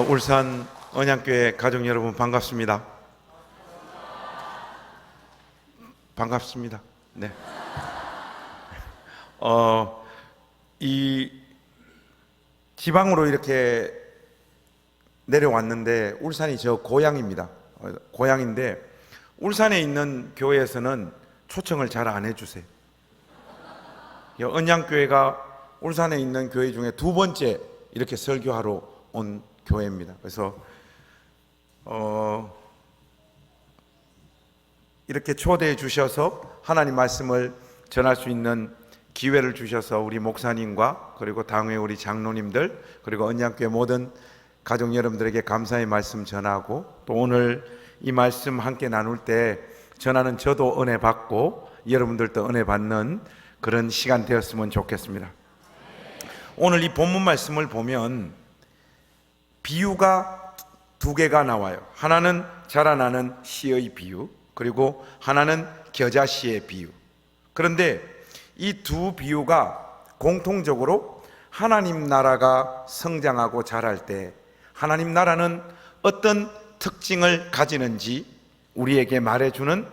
울산 언양교회 가족 여러분 반갑습니다. 반갑습니다. 네. 이 지방으로 이렇게 내려왔는데 울산이 저 고향입니다. 고향인데 울산에 있는 교회에서는 초청을 잘 안 해주세요. 언양교회가 울산에 있는 교회 중에 두 번째 이렇게 설교하러 온 교회입니다. 그래서 이렇게 초대해 주셔서 하나님 말씀을 전할 수 있는 기회를 주셔서 우리 목사님과 그리고 당회 우리 장로님들 그리고 언양교회 모든 가족 여러분들에게 감사의 말씀 전하고 또 오늘 이 말씀 함께 나눌 때 전하는 저도 은혜 받고 여러분들도 은혜 받는 그런 시간 되었으면 좋겠습니다. 오늘 이 본문 말씀을 보면 비유가 두 개가 나와요. 하나는 자라나는 씨의 비유, 그리고 하나는 겨자씨의 비유. 그런데 이 두 비유가 공통적으로 하나님 나라가 성장하고 자랄 때 하나님 나라는 어떤 특징을 가지는지 우리에게 말해주는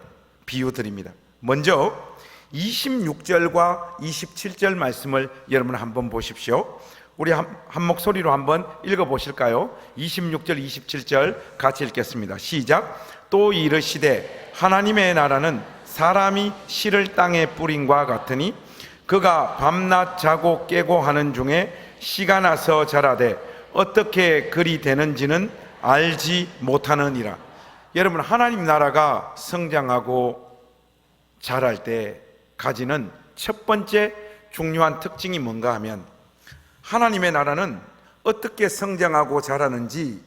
비유들입니다. 먼저 26절과 27절 말씀을 여러분 한번 보십시오. 우리 한 목소리로 한번 읽어보실까요? 26절 27절 같이 읽겠습니다. 시작. 또 이르시되 하나님의 나라는 사람이 씨를 땅에 뿌린과 같으니 그가 밤낮 자고 깨고 하는 중에 씨가 나서 자라되 어떻게 그리 되는지는 알지 못하느니라. 여러분, 하나님 나라가 성장하고 자랄 때 가지는 첫 번째 중요한 특징이 뭔가 하면 하나님의 나라는 어떻게 성장하고 자라는지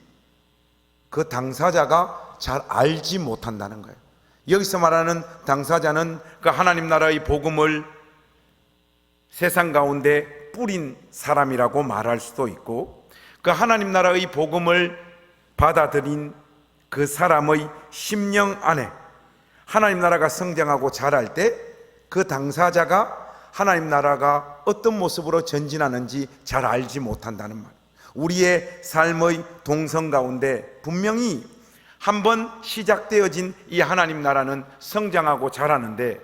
그 당사자가 잘 알지 못한다는 거예요. 여기서 말하는 당사자는 그 하나님 나라의 복음을 세상 가운데 뿌린 사람이라고 말할 수도 있고 그 하나님 나라의 복음을 받아들인 그 사람의 심령 안에 하나님 나라가 성장하고 자랄 때 그 당사자가 하나님 나라가 어떤 모습으로 전진하는지 잘 알지 못한다는 말. 우리의 삶의 동성 가운데 분명히 한번 시작되어진 이 하나님 나라는 성장하고 자라는데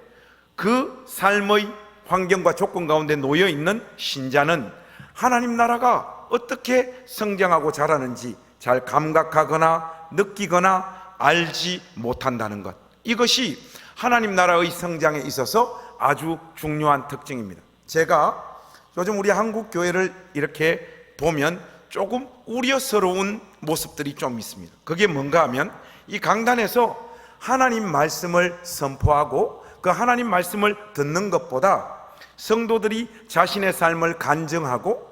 그 삶의 환경과 조건 가운데 놓여 있는 신자는 하나님 나라가 어떻게 성장하고 자라는지 잘 감각하거나 느끼거나 알지 못한다는 것. 이것이 하나님 나라의 성장에 있어서 아주 중요한 특징입니다. 제가 요즘 우리 한국 교회를 이렇게 보면 조금 우려스러운 모습들이 좀 있습니다. 그게 뭔가 하면 이 강단에서 하나님 말씀을 선포하고 그 하나님 말씀을 듣는 것보다 성도들이 자신의 삶을 간증하고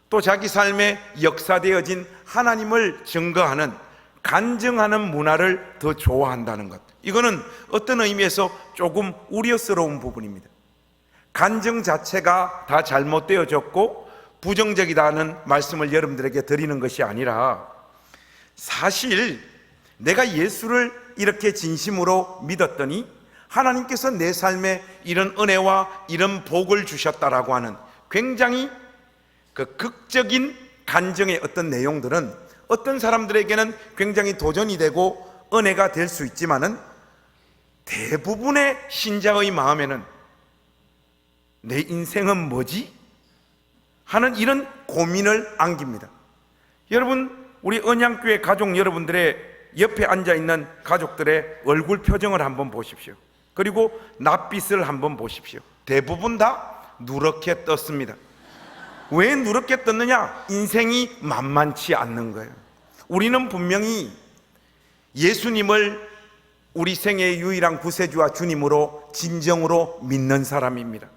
또 자기 삶에 역사되어진 하나님을 증거하는 간증하는 문화를 더 좋아한다는 것. 이거는 어떤 의미에서 조금 우려스러운 부분입니다. 간증 자체가 다 잘못되어졌고 부정적이다는 말씀을 여러분들에게 드리는 것이 아니라 사실 내가 예수를 이렇게 진심으로 믿었더니 하나님께서 내 삶에 이런 은혜와 이런 복을 주셨다라고 하는 굉장히 그 극적인 간증의 어떤 내용들은 어떤 사람들에게는 굉장히 도전이 되고 은혜가 될 수 있지만은 대부분의 신자의 마음에는 내 인생은 뭐지? 하는 이런 고민을 안깁니다. 여러분, 우리 언양교회 가족 여러분들의 옆에 앉아있는 가족들의 얼굴 표정을 한번 보십시오. 그리고 낯빛을 한번 보십시오. 대부분 다 누렇게 떴습니다. 왜 누렇게 떴느냐? 인생이 만만치 않는 거예요. 우리는 분명히 예수님을 우리 생애의 유일한 구세주와 주님으로 진정으로 믿는 사람입니다.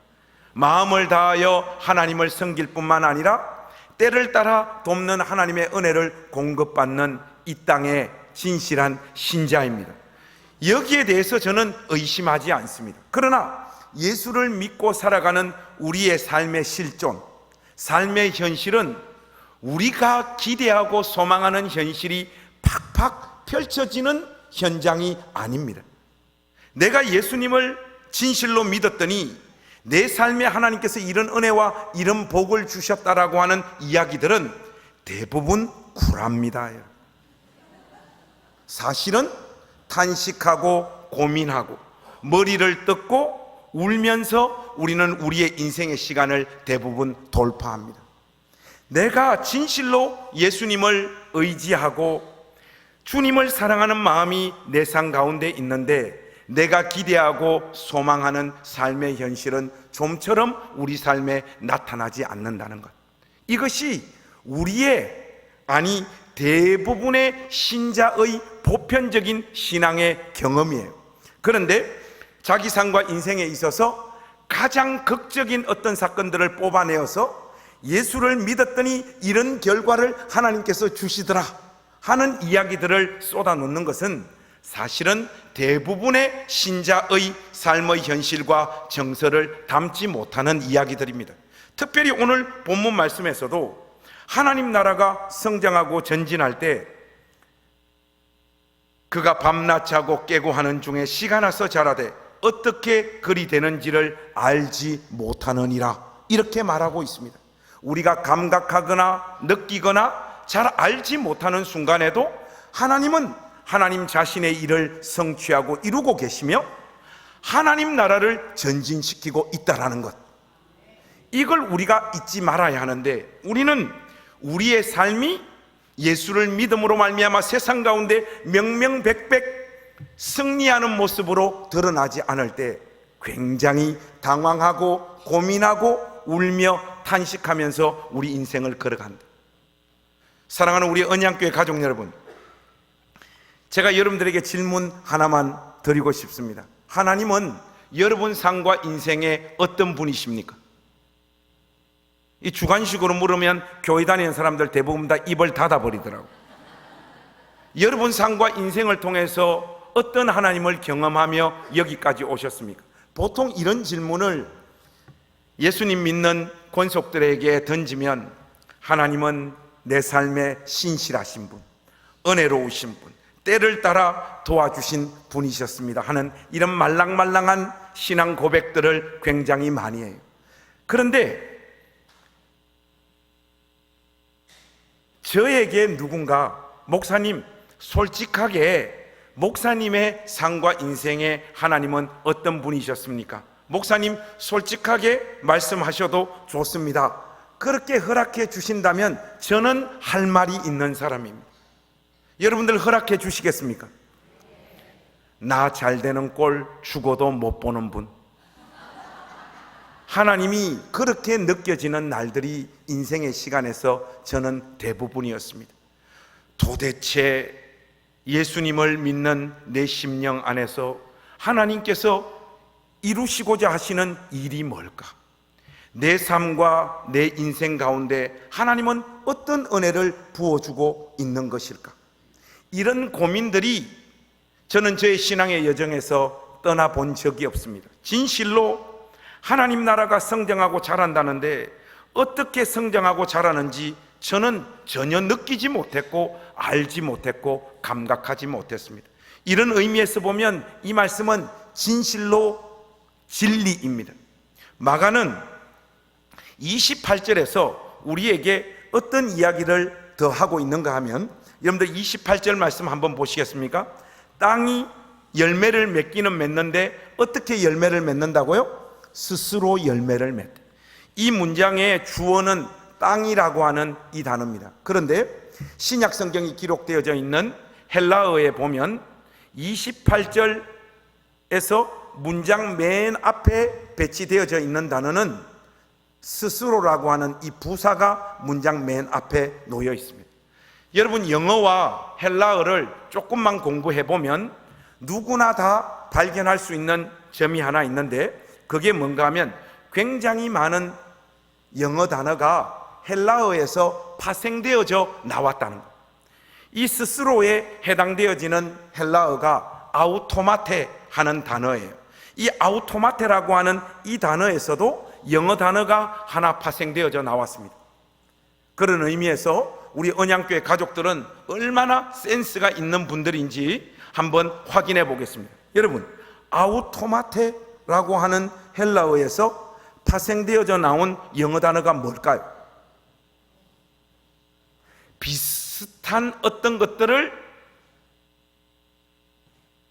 마음을 다하여 하나님을 섬길 뿐만 아니라 때를 따라 돕는 하나님의 은혜를 공급받는 이 땅의 진실한 신자입니다. 여기에 대해서 저는 의심하지 않습니다. 그러나 예수를 믿고 살아가는 우리의 삶의 실존, 삶의 현실은 우리가 기대하고 소망하는 현실이 팍팍 펼쳐지는 현장이 아닙니다. 내가 예수님을 진실로 믿었더니 내 삶에 하나님께서 이런 은혜와 이런 복을 주셨다라고 하는 이야기들은 대부분 굴합니다. 사실은 탄식하고 고민하고 머리를 뜯고 울면서 우리는 우리의 인생의 시간을 대부분 돌파합니다. 내가 진실로 예수님을 의지하고 주님을 사랑하는 마음이 내 삶 가운데 있는데 내가 기대하고 소망하는 삶의 현실은 좀처럼 우리 삶에 나타나지 않는다는 것. 이것이 대부분의 신자의 보편적인 신앙의 경험이에요. 그런데 자기 삶과 인생에 있어서 가장 극적인 어떤 사건들을 뽑아내어서 예수를 믿었더니 이런 결과를 하나님께서 주시더라 하는 이야기들을 쏟아놓는 것은 사실은 대부분의 신자의 삶의 현실과 정서를 담지 못하는 이야기들입니다. 특별히 오늘 본문 말씀에서도 하나님 나라가 성장하고 전진할 때 그가 밤낮 자고 깨고 하는 중에 시가 나서 자라되 어떻게 그리 되는지를 알지 못하느니라, 이렇게 말하고 있습니다. 우리가 감각하거나 느끼거나 잘 알지 못하는 순간에도 하나님은 하나님 자신의 일을 성취하고 이루고 계시며 하나님 나라를 전진시키고 있다라는 것, 이걸 우리가 잊지 말아야 하는데, 우리는 우리의 삶이 예수를 믿음으로 말미암아 세상 가운데 명명백백 승리하는 모습으로 드러나지 않을 때 굉장히 당황하고 고민하고 울며 탄식하면서 우리 인생을 걸어간다. 사랑하는 우리 언양교회 가족 여러분, 제가 여러분들에게 질문 하나만 드리고 싶습니다. 하나님은 여러분 삶과 인생에 어떤 분이십니까? 이 주관식으로 물으면 교회 다니는 사람들 대부분 다 입을 닫아버리더라고. 여러분 삶과 인생을 통해서 어떤 하나님을 경험하며 여기까지 오셨습니까? 보통 이런 질문을 예수님 믿는 권속들에게 던지면 하나님은 내 삶에 신실하신 분, 은혜로우신 분, 때를 따라 도와주신 분이셨습니다 하는 이런 말랑말랑한 신앙 고백들을 굉장히 많이 해요. 그런데 저에게 누군가 목사님, 솔직하게 목사님의 삶과 인생에 하나님은 어떤 분이셨습니까? 목사님 솔직하게 말씀하셔도 좋습니다. 그렇게 허락해 주신다면 저는 할 말이 있는 사람입니다. 여러분들 허락해 주시겠습니까? 나 잘 되는 꼴 죽어도 못 보는 분, 하나님이 그렇게 느껴지는 날들이 인생의 시간에서 저는 대부분이었습니다. 도대체 예수님을 믿는 내 심령 안에서 하나님께서 이루시고자 하시는 일이 뭘까? 내 삶과 내 인생 가운데 하나님은 어떤 은혜를 부어주고 있는 것일까? 이런 고민들이 저는 저의 신앙의 여정에서 떠나본 적이 없습니다. 진실로 하나님 나라가 성장하고 자란다는데 어떻게 성장하고 자라는지 저는 전혀 느끼지 못했고 알지 못했고 감각하지 못했습니다. 이런 의미에서 보면 이 말씀은 진실로 진리입니다. 마가는 28절에서 우리에게 어떤 이야기를 더 하고 있는가 하면, 여러분들 28절 말씀 한번 보시겠습니까? 땅이 열매를 맺기는 맺는데 어떻게 열매를 맺는다고요? 스스로 열매를 맺다. 이 문장의 주어는 땅이라고 하는 이 단어입니다. 그런데 신약 성경이 기록되어져 있는 헬라어에 보면 28절에서 문장 맨 앞에 배치되어져 있는 단어는 스스로라고 하는 이 부사가 문장 맨 앞에 놓여 있습니다. 여러분, 영어와 헬라어를 조금만 공부해 보면 누구나 다 발견할 수 있는 점이 하나 있는데, 그게 뭔가 하면 굉장히 많은 영어 단어가 헬라어에서 파생되어져 나왔다는 것. 이 스스로에 해당되어지는 헬라어가 아우토마테 하는 단어예요. 이 아우토마테라고 하는 이 단어에서도 영어 단어가 하나 파생되어져 나왔습니다. 그런 의미에서 우리 언양교회 가족들은 얼마나 센스가 있는 분들인지 한번 확인해 보겠습니다. 여러분, 아우토마테라고 하는 헬라어에서 파생되어져 나온 영어 단어가 뭘까요? 비슷한 어떤 것들을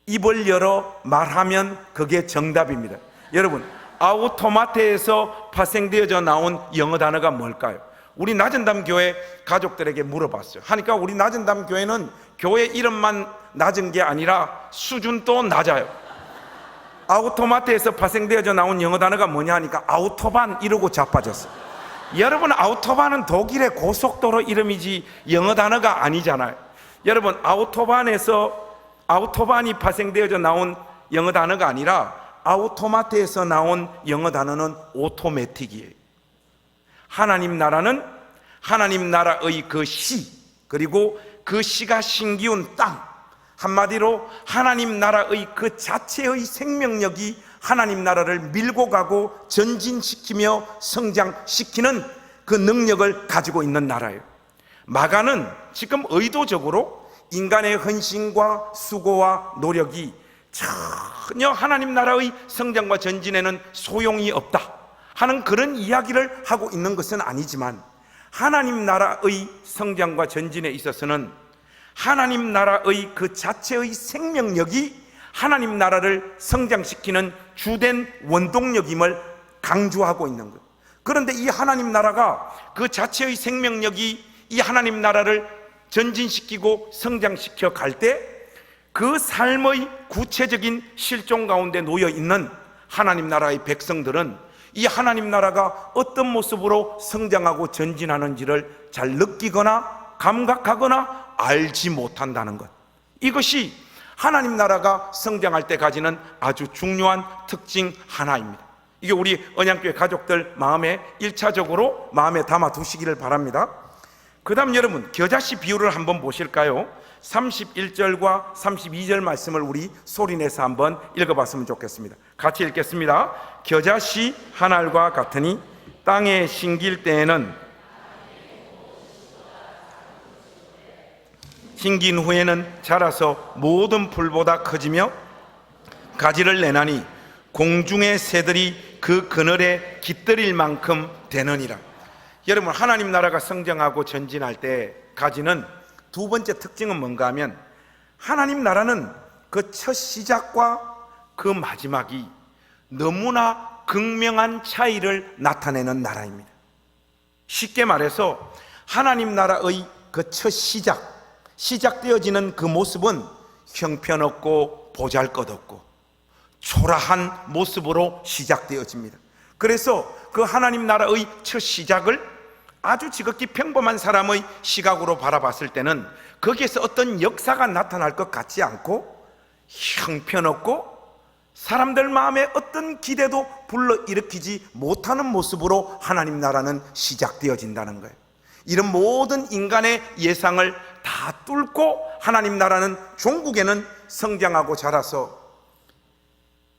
입을 열어 말하면 그게 정답입니다. 여러분, 아우토마테에서 파생되어져 나온 영어 단어가 뭘까요? 우리 낮은담 교회 가족들에게 물어봤어요. 하니까 우리 낮은담 교회는 교회 이름만 낮은 게 아니라 수준도 낮아요. 아우토마테에서 파생되어져 나온 영어 단어가 뭐냐 하니까 아우토반 이러고 자빠졌어요. 여러분, 아우토반은 독일의 고속도로 이름이지 영어 단어가 아니잖아요. 여러분, 아우토반이 파생되어져 나온 영어 단어가 아니라 아우토마테에서 나온 영어 단어는 오토매틱이에요. 하나님 나라는 하나님 나라의 그 시, 그리고 그 시가 심기운 땅, 한마디로 하나님 나라의 그 자체의 생명력이 하나님 나라를 밀고 가고 전진시키며 성장시키는 그 능력을 가지고 있는 나라예요. 마가는 지금 의도적으로 인간의 헌신과 수고와 노력이 전혀 하나님 나라의 성장과 전진에는 소용이 없다 하는 그런 이야기를 하고 있는 것은 아니지만, 하나님 나라의 성장과 전진에 있어서는 하나님 나라의 그 자체의 생명력이 하나님 나라를 성장시키는 주된 원동력임을 강조하고 있는 것. 그런데 이 하나님 나라가 그 자체의 생명력이 이 하나님 나라를 전진시키고 성장시켜 갈 때 그 삶의 구체적인 실종 가운데 놓여 있는 하나님 나라의 백성들은 이 하나님 나라가 어떤 모습으로 성장하고 전진하는지를 잘 느끼거나 감각하거나 알지 못한다는 것. 이것이 하나님 나라가 성장할 때 가지는 아주 중요한 특징 하나입니다. 이게 우리 언양교회 가족들 마음에 1차적으로 마음에 담아 두시기를 바랍니다. 그 다음 여러분, 겨자씨 비유를 한번 보실까요? 31절과 32절 말씀을 우리 소리내서 한번 읽어봤으면 좋겠습니다. 같이 읽겠습니다. 겨자씨 한 알과 같으니 땅에 심길 때에는 심긴 후에는 자라서 모든 풀보다 커지며 가지를 내나니 공중의 새들이 그 그늘에 깃들일 만큼 되느니라. 여러분, 하나님 나라가 성장하고 전진할 때 가지는 두 번째 특징은 뭔가 하면, 하나님 나라는 그 첫 시작과 그 마지막이 너무나 극명한 차이를 나타내는 나라입니다. 쉽게 말해서 하나님 나라의 그 첫 시작되어지는 그 모습은 형편없고 보잘것없고 초라한 모습으로 시작되어집니다. 그래서 그 하나님 나라의 첫 시작을 아주 지극히 평범한 사람의 시각으로 바라봤을 때는 거기에서 어떤 역사가 나타날 것 같지 않고 형편없고 사람들 마음에 어떤 기대도 불러일으키지 못하는 모습으로 하나님 나라는 시작되어진다는 거예요. 이런 모든 인간의 예상을 다 뚫고 하나님 나라는 종국에는 성장하고 자라서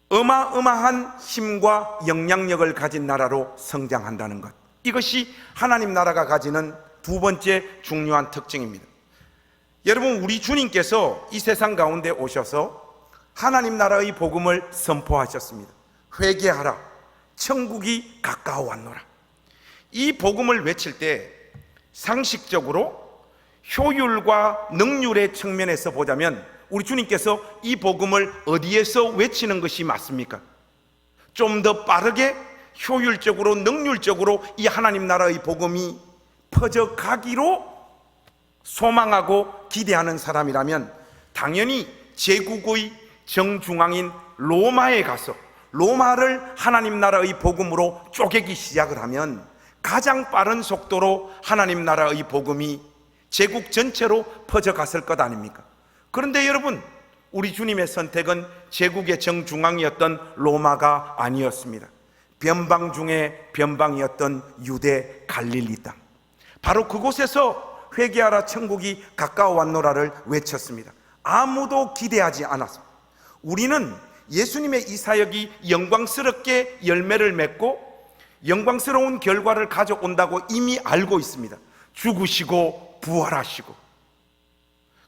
어마어마한 힘과 영향력을 가진 나라로 성장한다는 것. 이것이 하나님 나라가 가지는 두 번째 중요한 특징입니다. 여러분, 우리 주님께서 이 세상 가운데 오셔서 하나님 나라의 복음을 선포하셨습니다. 회개하라, 천국이 가까워 왔노라. 이 복음을 외칠 때 상식적으로 효율과 능률의 측면에서 보자면 우리 주님께서 이 복음을 어디에서 외치는 것이 맞습니까? 좀 더 빠르게 효율적으로 능률적으로 이 하나님 나라의 복음이 퍼져가기로 소망하고 기대하는 사람이라면 당연히 제국의 정중앙인 로마에 가서 로마를 하나님 나라의 복음으로 쪼개기 시작을 하면 가장 빠른 속도로 하나님 나라의 복음이 제국 전체로 퍼져갔을 것 아닙니까? 그런데 여러분, 우리 주님의 선택은 제국의 정중앙이었던 로마가 아니었습니다. 변방 중에 변방이었던 유대 갈릴리 땅, 바로 그곳에서 회개하라, 천국이 가까워 왔노라를 외쳤습니다. 아무도 기대하지 않았습니다. 우리는 예수님의 이 사역이 영광스럽게 열매를 맺고 영광스러운 결과를 가져온다고 이미 알고 있습니다. 죽으시고 부활하시고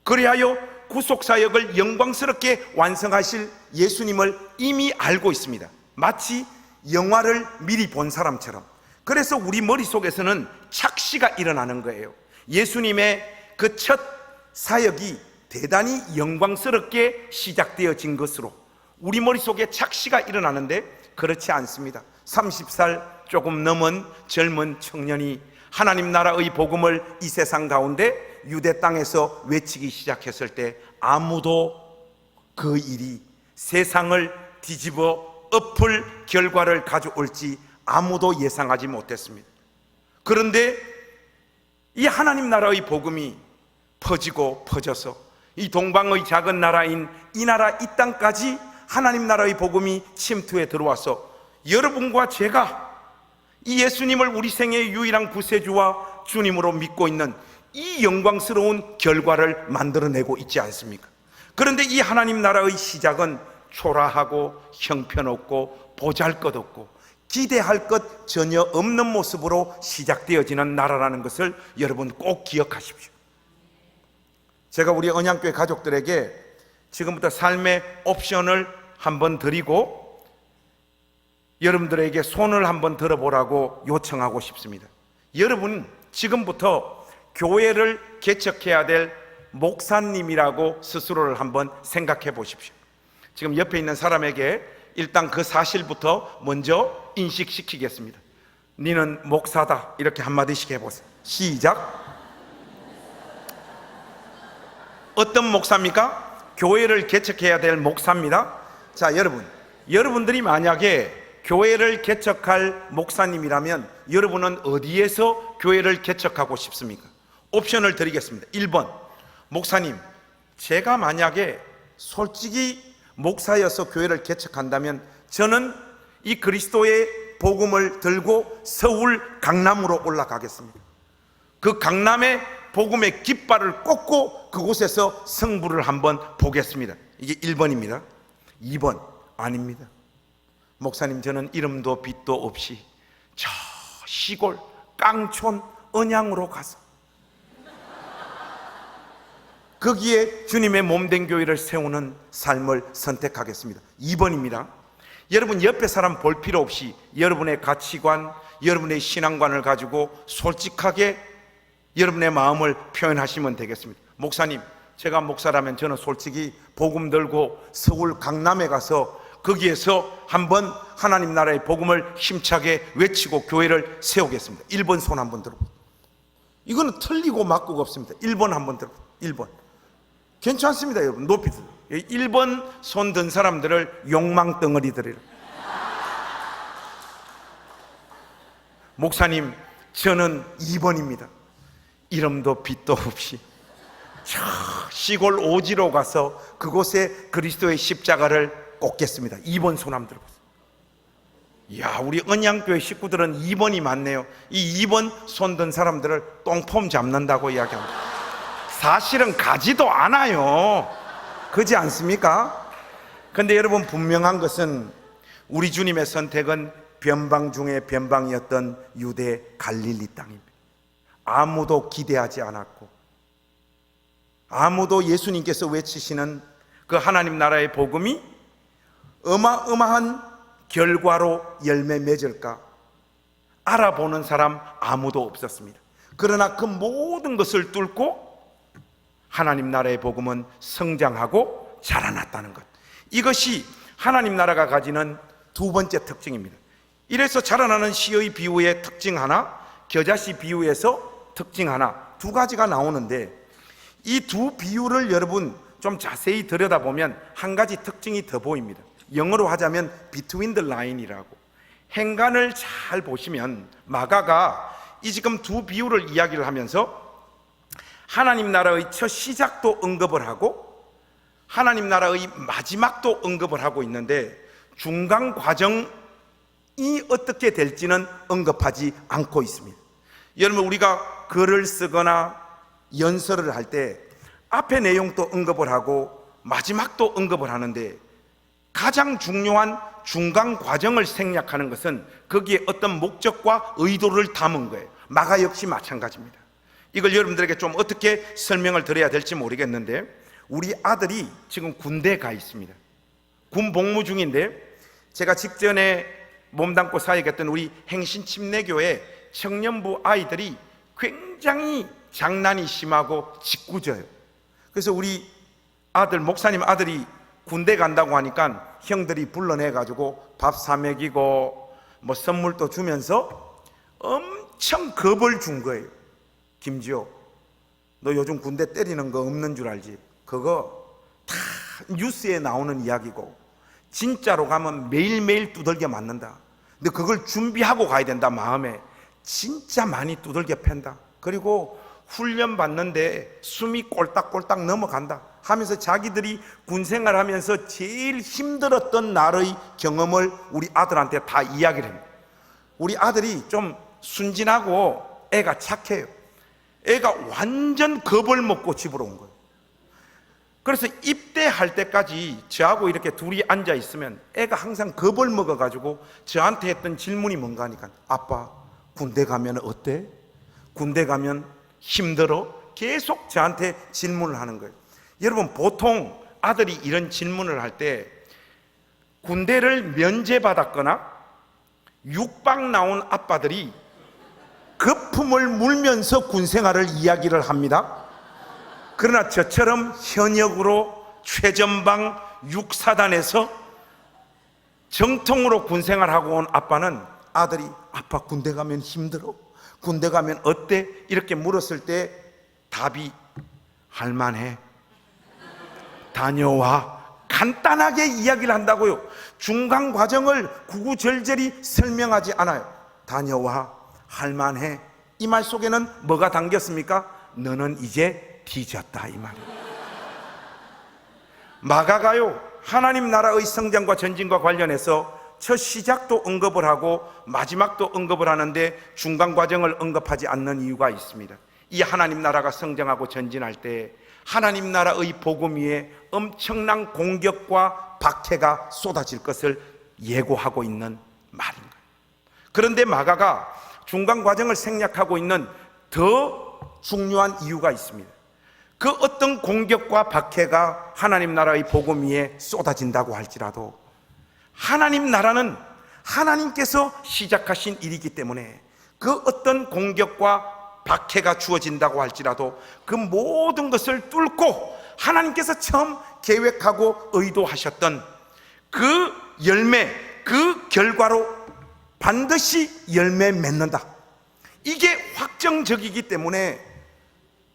그리하여 구속사역을 영광스럽게 완성하실 예수님을 이미 알고 있습니다. 마치 영화를 미리 본 사람처럼. 그래서 우리 머릿속에서는 착시가 일어나는 거예요. 예수님의 그 첫 사역이 대단히 영광스럽게 시작되어진 것으로 우리 머릿속에 착시가 일어나는데 그렇지 않습니다. 30살 조금 넘은 젊은 청년이 하나님 나라의 복음을 이 세상 가운데 유대 땅에서 외치기 시작했을 때 아무도 그 일이 세상을 뒤집어 엎을 결과를 가져올지 아무도 예상하지 못했습니다. 그런데 이 하나님 나라의 복음이 퍼지고 퍼져서 이 동방의 작은 나라인 이 나라 이 땅까지 하나님 나라의 복음이 침투해 들어와서 여러분과 제가 이 예수님을 우리 생애의 유일한 구세주와 주님으로 믿고 있는 이 영광스러운 결과를 만들어내고 있지 않습니까? 그런데 이 하나님 나라의 시작은 초라하고 형편없고 보잘것없고 기대할 것 전혀 없는 모습으로 시작되어지는 나라라는 것을 여러분 꼭 기억하십시오. 제가 우리 언양교회 가족들에게 지금부터 삶의 옵션을 한번 드리고 여러분들에게 손을 한번 들어보라고 요청하고 싶습니다. 여러분 지금부터 교회를 개척해야 될 목사님이라고 스스로를 한번 생각해 보십시오. 지금 옆에 있는 사람에게 일단 그 사실부터 먼저 인식시키겠습니다. 니는 목사다, 이렇게 한마디씩 해보세요. 시작. 어떤 목사입니까? 교회를 개척해야 될 목사입니다. 자, 여러분들이 만약에 교회를 개척할 목사님이라면 여러분은 어디에서 교회를 개척하고 싶습니까? 옵션을 드리겠습니다. 1번, 목사님, 제가 만약에 솔직히 목사여서 교회를 개척한다면 저는 이 그리스도의 복음을 들고 서울 강남으로 올라가겠습니다. 그 강남의 복음의 깃발을 꽂고 그곳에서 성부를 한번 보겠습니다. 이게 1번입니다. 2번, 아닙니다. 목사님, 저는 이름도 빛도 없이 저 시골 깡촌 언양으로 가서 거기에 주님의 몸된 교회를 세우는 삶을 선택하겠습니다. 2번입니다. 여러분 옆에 사람 볼 필요 없이 여러분의 가치관, 여러분의 신앙관을 가지고 솔직하게 여러분의 마음을 표현하시면 되겠습니다. 목사님, 제가 목사라면 저는 솔직히 복음 들고 서울 강남에 가서 거기에서 한번 하나님 나라의 복음을 힘차게 외치고 교회를 세우겠습니다. 1번 손 한번 들어보세요. 이거는 틀리고 맞고가 없습니다. 1번 한번 들어보세요. 1번. 괜찮습니다, 여러분. 높이 들어요. 1번 손 든 사람들을 욕망 덩어리들이라. 목사님, 저는 2번입니다. 이름도 빛도 없이 저 시골 오지로 가서 그곳에 그리스도의 십자가를 꽂겠습니다. 2번 손 한번 들어보세요. 이야, 우리 언양교회 식구들은 2번이 많네요. 이 2번 손 든 사람들을 똥폼 잡는다고 이야기합니다. 사실은 가지도 않아요. 그렇지 않습니까? 그런데 여러분, 분명한 것은 우리 주님의 선택은 변방 중에 변방이었던 유대 갈릴리 땅입니다. 아무도 기대하지 않았고 아무도 예수님께서 외치시는 그 하나님 나라의 복음이 어마어마한 결과로 열매 맺을까 알아보는 사람 아무도 없었습니다. 그러나 그 모든 것을 뚫고 하나님 나라의 복음은 성장하고 자라났다는 것, 이것이 하나님 나라가 가지는 두 번째 특징입니다. 이래서 자라나는 시의 비유의 특징 하나, 겨자씨 비유에서 특징 하나, 두 가지가 나오는데 이 두 비유를 여러분 좀 자세히 들여다보면 한 가지 특징이 더 보입니다. 영어로 하자면 between the line이라고. 행간을 잘 보시면 마가가 이 지금 두 비유를 이야기를 하면서 하나님 나라의 첫 시작도 언급을 하고 하나님 나라의 마지막도 언급을 하고 있는데 중간 과정이 어떻게 될지는 언급하지 않고 있습니다. 여러분, 우리가 글을 쓰거나 연설을 할 때 앞에 내용도 언급을 하고 마지막도 언급을 하는데 가장 중요한 중간 과정을 생략하는 것은 거기에 어떤 목적과 의도를 담은 거예요. 마가 역시 마찬가지입니다. 이걸 여러분들에게 좀 어떻게 설명을 드려야 될지 모르겠는데 우리 아들이 지금 군대에 가 있습니다. 군 복무 중인데 제가 직전에 몸담고 사역했던 우리 행신침례교회 청년부 아이들이 굉장히 장난이 심하고 짓궂어요. 그래서 우리 목사님 아들이 군대 간다고 하니까 형들이 불러내가지고 밥 사 먹이고 뭐 선물도 주면서 엄청 겁을 준 거예요. 김지호, 너 요즘 군대 때리는 거 없는 줄 알지? 그거 다 뉴스에 나오는 이야기고 진짜로 가면 매일매일 두들겨 맞는다. 근데 그걸 준비하고 가야 된다. 마음에 진짜 많이 두들겨 팬다. 그리고 훈련 받는데 숨이 꼴딱꼴딱 넘어간다 하면서 자기들이 군생활 하면서 제일 힘들었던 날의 경험을 우리 아들한테 다 이야기를 합니다. 우리 아들이 좀 순진하고 애가 착해요. 애가 완전 겁을 먹고 집으로 온 거예요. 그래서 입대할 때까지 저하고 이렇게 둘이 앉아 있으면 애가 항상 겁을 먹어가지고 저한테 했던 질문이 뭔가 하니까, 아빠 군대 가면 어때? 군대 가면 힘들어? 계속 저한테 질문을 하는 거예요. 여러분, 보통 아들이 이런 질문을 할 때 군대를 면제받았거나 육박 나온 아빠들이 거품을 물면서 군생활을 이야기를 합니다. 그러나 저처럼 현역으로 최전방 육사단에서 정통으로 군생활하고 온 아빠는 아들이 아빠 군대 가면 힘들어? 군대 가면 어때? 이렇게 물었을 때 답이 할만해, 다녀와, 간단하게 이야기를 한다고요. 중간 과정을 구구절절히 설명하지 않아요. 다녀와, 할만해. 이 말 속에는 뭐가 담겼습니까? 너는 이제 뒤졌다, 이 말이에요. 마가가요, 하나님 나라의 성장과 전진과 관련해서 첫 시작도 언급을 하고 마지막도 언급을 하는데 중간 과정을 언급하지 않는 이유가 있습니다. 이 하나님 나라가 성장하고 전진할 때 하나님 나라의 복음 위에 엄청난 공격과 박해가 쏟아질 것을 예고하고 있는 말입니다. 그런데 마가가 중간 과정을 생략하고 있는 더 중요한 이유가 있습니다. 그 어떤 공격과 박해가 하나님 나라의 복음 위에 쏟아진다고 할지라도 하나님 나라는 하나님께서 시작하신 일이기 때문에 그 어떤 공격과 박해가 주어진다고 할지라도 그 모든 것을 뚫고 하나님께서 처음 계획하고 의도하셨던 그 열매, 그 결과로 반드시 열매 맺는다. 이게 확정적이기 때문에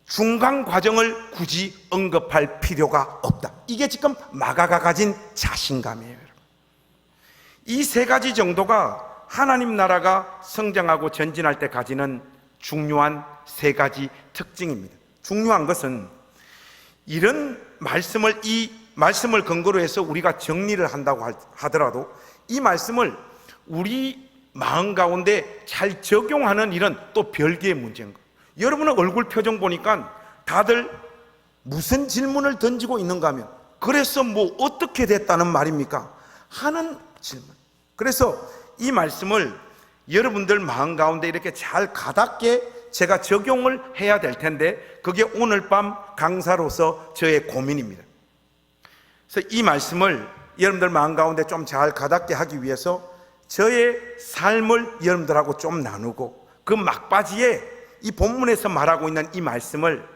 중간 과정을 굳이 언급할 필요가 없다. 이게 지금 마가가 가진 자신감이에요. 이 세 가지 정도가 하나님 나라가 성장하고 전진할 때 가지는 중요한 세 가지 특징입니다. 중요한 것은 이런 말씀을, 이 말씀을 근거로 해서 우리가 정리를 한다고 하더라도 이 말씀을 우리 마음 가운데 잘 적용하는 일은 또 별개의 문제인 거예요. 여러분의 얼굴 표정 보니까 다들 무슨 질문을 던지고 있는가 하면, 그래서 뭐 어떻게 됐다는 말입니까? 하는 질문. 그래서 이 말씀을 여러분들 마음 가운데 이렇게 잘 가닿게 제가 적용을 해야 될 텐데 그게 오늘 밤 강사로서 저의 고민입니다. 그래서 이 말씀을 여러분들 마음 가운데 좀 잘 가닿게 하기 위해서 저의 삶을 여러분들하고 좀 나누고 그 막바지에 이 본문에서 말하고 있는 이 말씀을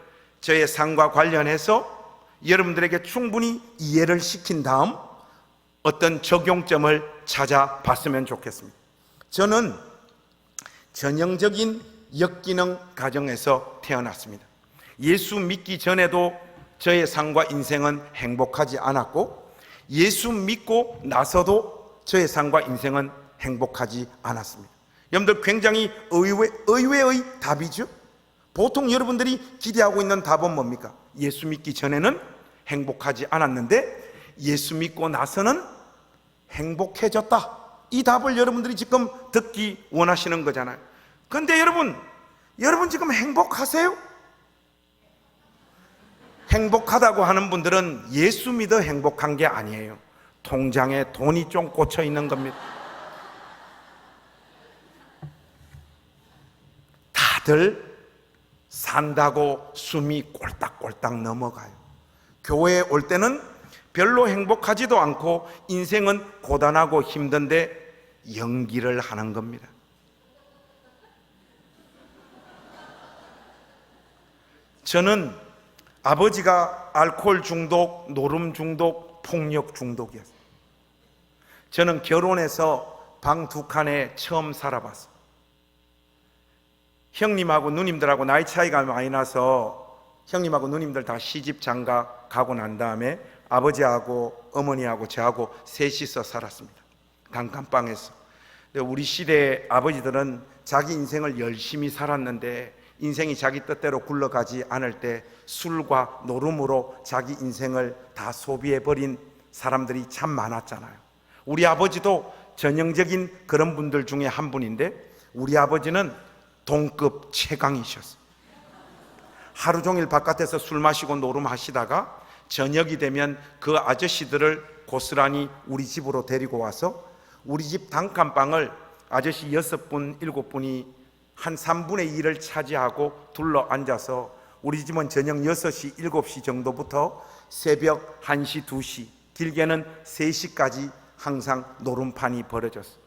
저의 삶과 관련해서 여러분들에게 충분히 이해를 시킨 다음 어떤 적용점을 찾아봤으면 좋겠습니다. 저는 전형적인 역기능 가정에서 태어났습니다. 예수 믿기 전에도 저의 삶과 인생은 행복하지 않았고 예수 믿고 나서도 저의 삶과 인생은 행복하지 않았습니다. 여러분들 굉장히 의외의 답이죠. 보통 여러분들이 기대하고 있는 답은 뭡니까? 예수 믿기 전에는 행복하지 않았는데 예수 믿고 나서는 행복해졌다. 이 답을 여러분들이 지금 듣기 원하시는 거잖아요. 그런데 여러분 지금 행복하세요? 행복하다고 하는 분들은 예수 믿어 행복한 게 아니에요. 통장에 돈이 좀 꽂혀 있는 겁니다. 다들 산다고 숨이 꼴딱꼴딱 넘어가요. 교회에 올 때는 별로 행복하지도 않고 인생은 고단하고 힘든데 연기를 하는 겁니다. 저는 아버지가 알코올 중독, 노름 중독, 폭력 중독이었어요. 저는 결혼해서 방 2칸에 처음 살아봤어요. 형님하고 누님들하고 나이 차이가 많이 나서 형님하고 누님들 다 시집 장가 가고 난 다음에 아버지하고 어머니하고 저하고 셋이서 살았습니다. 단칸방에서. 우리 시대의 아버지들은 자기 인생을 열심히 살았는데 인생이 자기 뜻대로 굴러가지 않을 때 술과 노름으로 자기 인생을 다 소비해버린 사람들이 참 많았잖아요. 우리 아버지도 전형적인 그런 분들 중에 한 분인데, 우리 아버지는 동급 최강이셨어요. 하루 종일 바깥에서 술 마시고 노름하시다가 저녁이 되면 그 아저씨들을 고스란히 우리 집으로 데리고 와서 우리 집 단칸방을 아저씨 6분, 7분이 한 3분의 1을 차지하고 둘러 앉아서, 우리 집은 저녁 6시, 7시 정도부터 새벽 1시, 2시, 길게는 3시까지 항상 노름판이 벌어졌어요.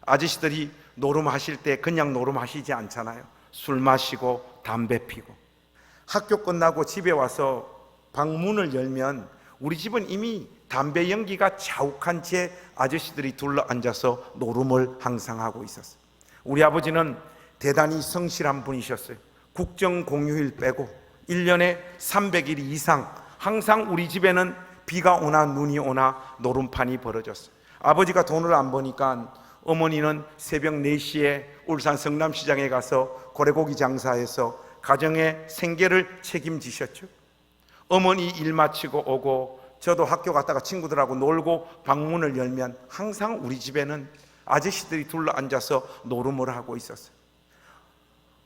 아저씨들이 노름하실 때 그냥 노름하시지 않잖아요. 술 마시고 담배 피고. 학교 끝나고 집에 와서 방문을 열면 우리 집은 이미 담배 연기가 자욱한 채 아저씨들이 둘러 앉아서 노름을 항상 하고 있었어요. 우리 아버지는 대단히 성실한 분이셨어요. 국정 공휴일 빼고 1년에 300일 이상 항상 우리 집에는 비가 오나 눈이 오나 노름판이 벌어졌어요. 아버지가 돈을 안 버니까 어머니는 새벽 4시에 울산 성남시장에 가서 고래고기 장사해서 가정의 생계를 책임지셨죠. 어머니 일 마치고 오고 저도 학교 갔다가 친구들하고 놀고 방문을 열면 항상 우리 집에는 아저씨들이 둘러 앉아서 노름을 하고 있었어요.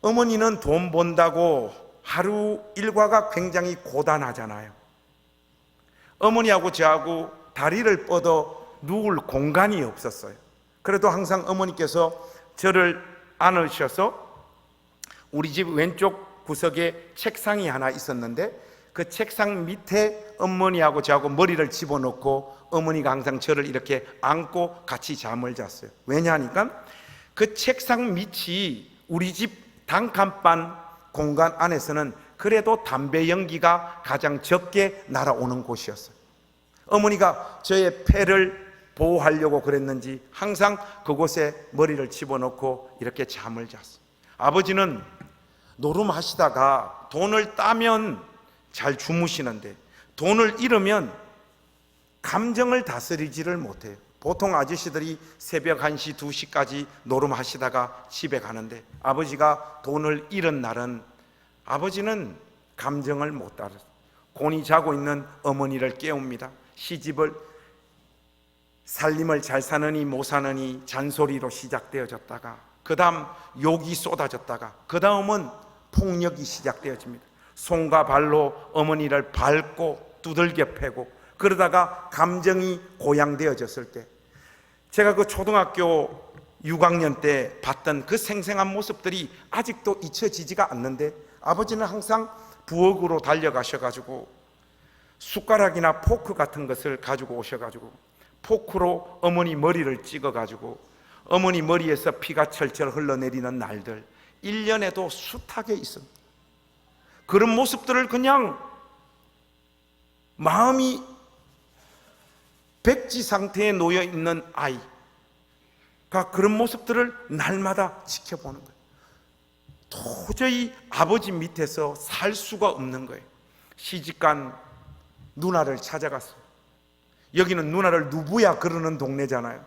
어머니는 돈 번다고 하루 일과가 굉장히 고단하잖아요. 어머니하고 저하고 다리를 뻗어 누울 공간이 없었어요. 그래도 항상 어머니께서 저를 안으셔서 우리 집 왼쪽 구석에 책상이 하나 있었는데 그 책상 밑에 어머니하고 저하고 머리를 집어넣고 어머니가 항상 저를 이렇게 안고 같이 잠을 잤어요. 왜냐하니까 그 책상 밑이 우리 집 단칸방 공간 안에서는 그래도 담배 연기가 가장 적게 날아오는 곳이었어요. 어머니가 저의 폐를 보호하려고 그랬는지 항상 그곳에 머리를 집어넣고 이렇게 잠을 잤어요. 아버지는 노름하시다가 돈을 따면 잘 주무시는데 돈을 잃으면 감정을 다스리지를 못해요. 보통 아저씨들이 새벽 1시, 2시까지 노름하시다가 집에 가는데 아버지가 돈을 잃은 날은 아버지는 감정을 못 따라서 곤히 자고 있는 어머니를 깨웁니다. 시집을 살림을 잘 사느니 못 사느니 잔소리로 시작되어졌다가 그 다음 욕이 쏟아졌다가 그 다음은 폭력이 시작되어집니다. 손과 발로 어머니를 밟고 두들겨 패고 그러다가 감정이 고양되어졌을 때 제가 그 초등학교 6학년 때 봤던 그 생생한 모습들이 아직도 잊혀지지가 않는데 아버지는 항상 부엌으로 달려가셔가지고 숟가락이나 포크 같은 것을 가지고 오셔가지고 포크로 어머니 머리를 찍어가지고 어머니 머리에서 피가 철철 흘러내리는 날들 1년에도 숱하게 있습니다. 그런 모습들을 그냥 마음이 백지 상태에 놓여 있는 아이가 그런 모습들을 날마다 지켜보는 거예요. 도저히 아버지 밑에서 살 수가 없는 거예요. 시집간 누나를 찾아갔어요. 여기는 누나를 누부야 그러는 동네잖아요.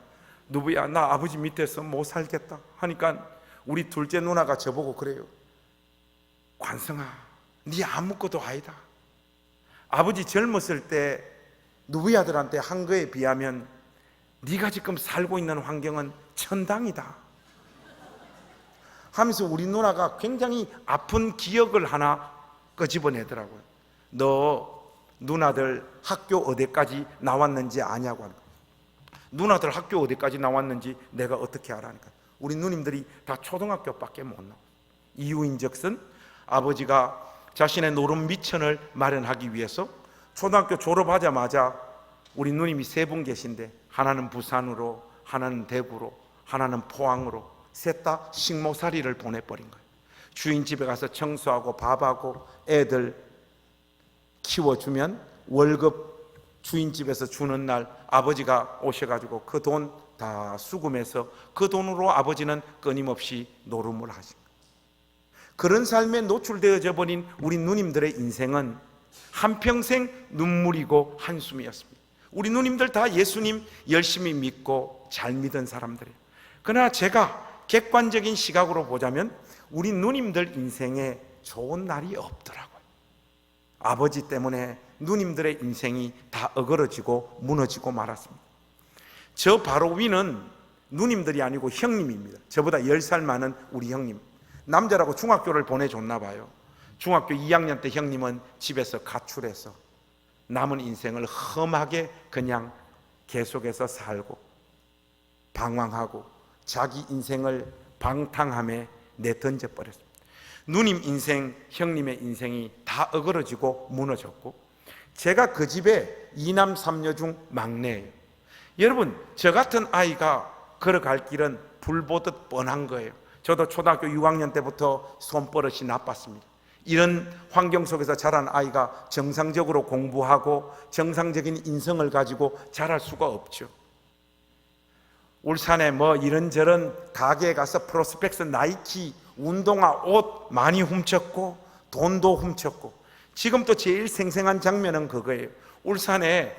누부야 나 아버지 밑에서 못 살겠다 하니까 우리 둘째 누나가 저보고 그래요. 관성아 네 아무것도 아니다. 아버지 젊었을 때 누부야들한테 한 거에 비하면 네가 지금 살고 있는 환경은 천당이다 하면서 우리 누나가 굉장히 아픈 기억을 하나 끄집어내더라고요. 너 누나들 학교 어디까지 나왔는지 아냐고 하니까 누나들 학교 어디까지 나왔는지 내가 어떻게 알아니까 우리 누님들이 다 초등학교밖에 못 나와. 이유인즉슨 아버지가 자신의 노름 미천을 마련하기 위해서 초등학교 졸업하자마자 우리 누님이 3분 계신데 하나는 부산으로 하나는 대구로 하나는 포항으로 셋 다 식모살이를 보내버린 거예요. 주인 집에 가서 청소하고 밥하고 애들 키워주면 월급 주인 집에서 주는 날 아버지가 오셔가지고 그 돈 다 수금해서 그 돈으로 아버지는 끊임없이 노름을 하신 거예요. 그런 삶에 노출되어져 버린 우리 누님들의 인생은 한평생 눈물이고 한숨이었습니다. 우리 누님들 다 예수님 열심히 믿고 잘 믿은 사람들이에요. 그러나 제가 객관적인 시각으로 보자면 우리 누님들 인생에 좋은 날이 없더라고요. 아버지 때문에 누님들의 인생이 다 어그러지고 무너지고 말았습니다. 저 바로 위는 누님들이 아니고 형님입니다. 저보다 10살 많은 우리 형님. 남자라고 중학교를 보내줬나 봐요. 중학교 2학년 때 형님은 집에서 가출해서 남은 인생을 험하게 그냥 계속해서 살고 방황하고 자기 인생을 방탕함에 내던져 버렸습니다. 누님 인생, 형님의 인생이 다 어그러지고 무너졌고 제가 그 집에 2남 3녀 중 막내예요. 여러분, 저 같은 아이가 걸어갈 길은 불 보듯 뻔한 거예요. 저도 초등학교 6학년 때부터 손버릇이 나빴습니다. 이런 환경 속에서 자란 아이가 정상적으로 공부하고 정상적인 인성을 가지고 자랄 수가 없죠. 울산에 뭐 이런저런 가게에 가서 프로스펙스, 나이키, 운동화, 옷 많이 훔쳤고 돈도 훔쳤고 지금도 제일 생생한 장면은 그거예요. 울산에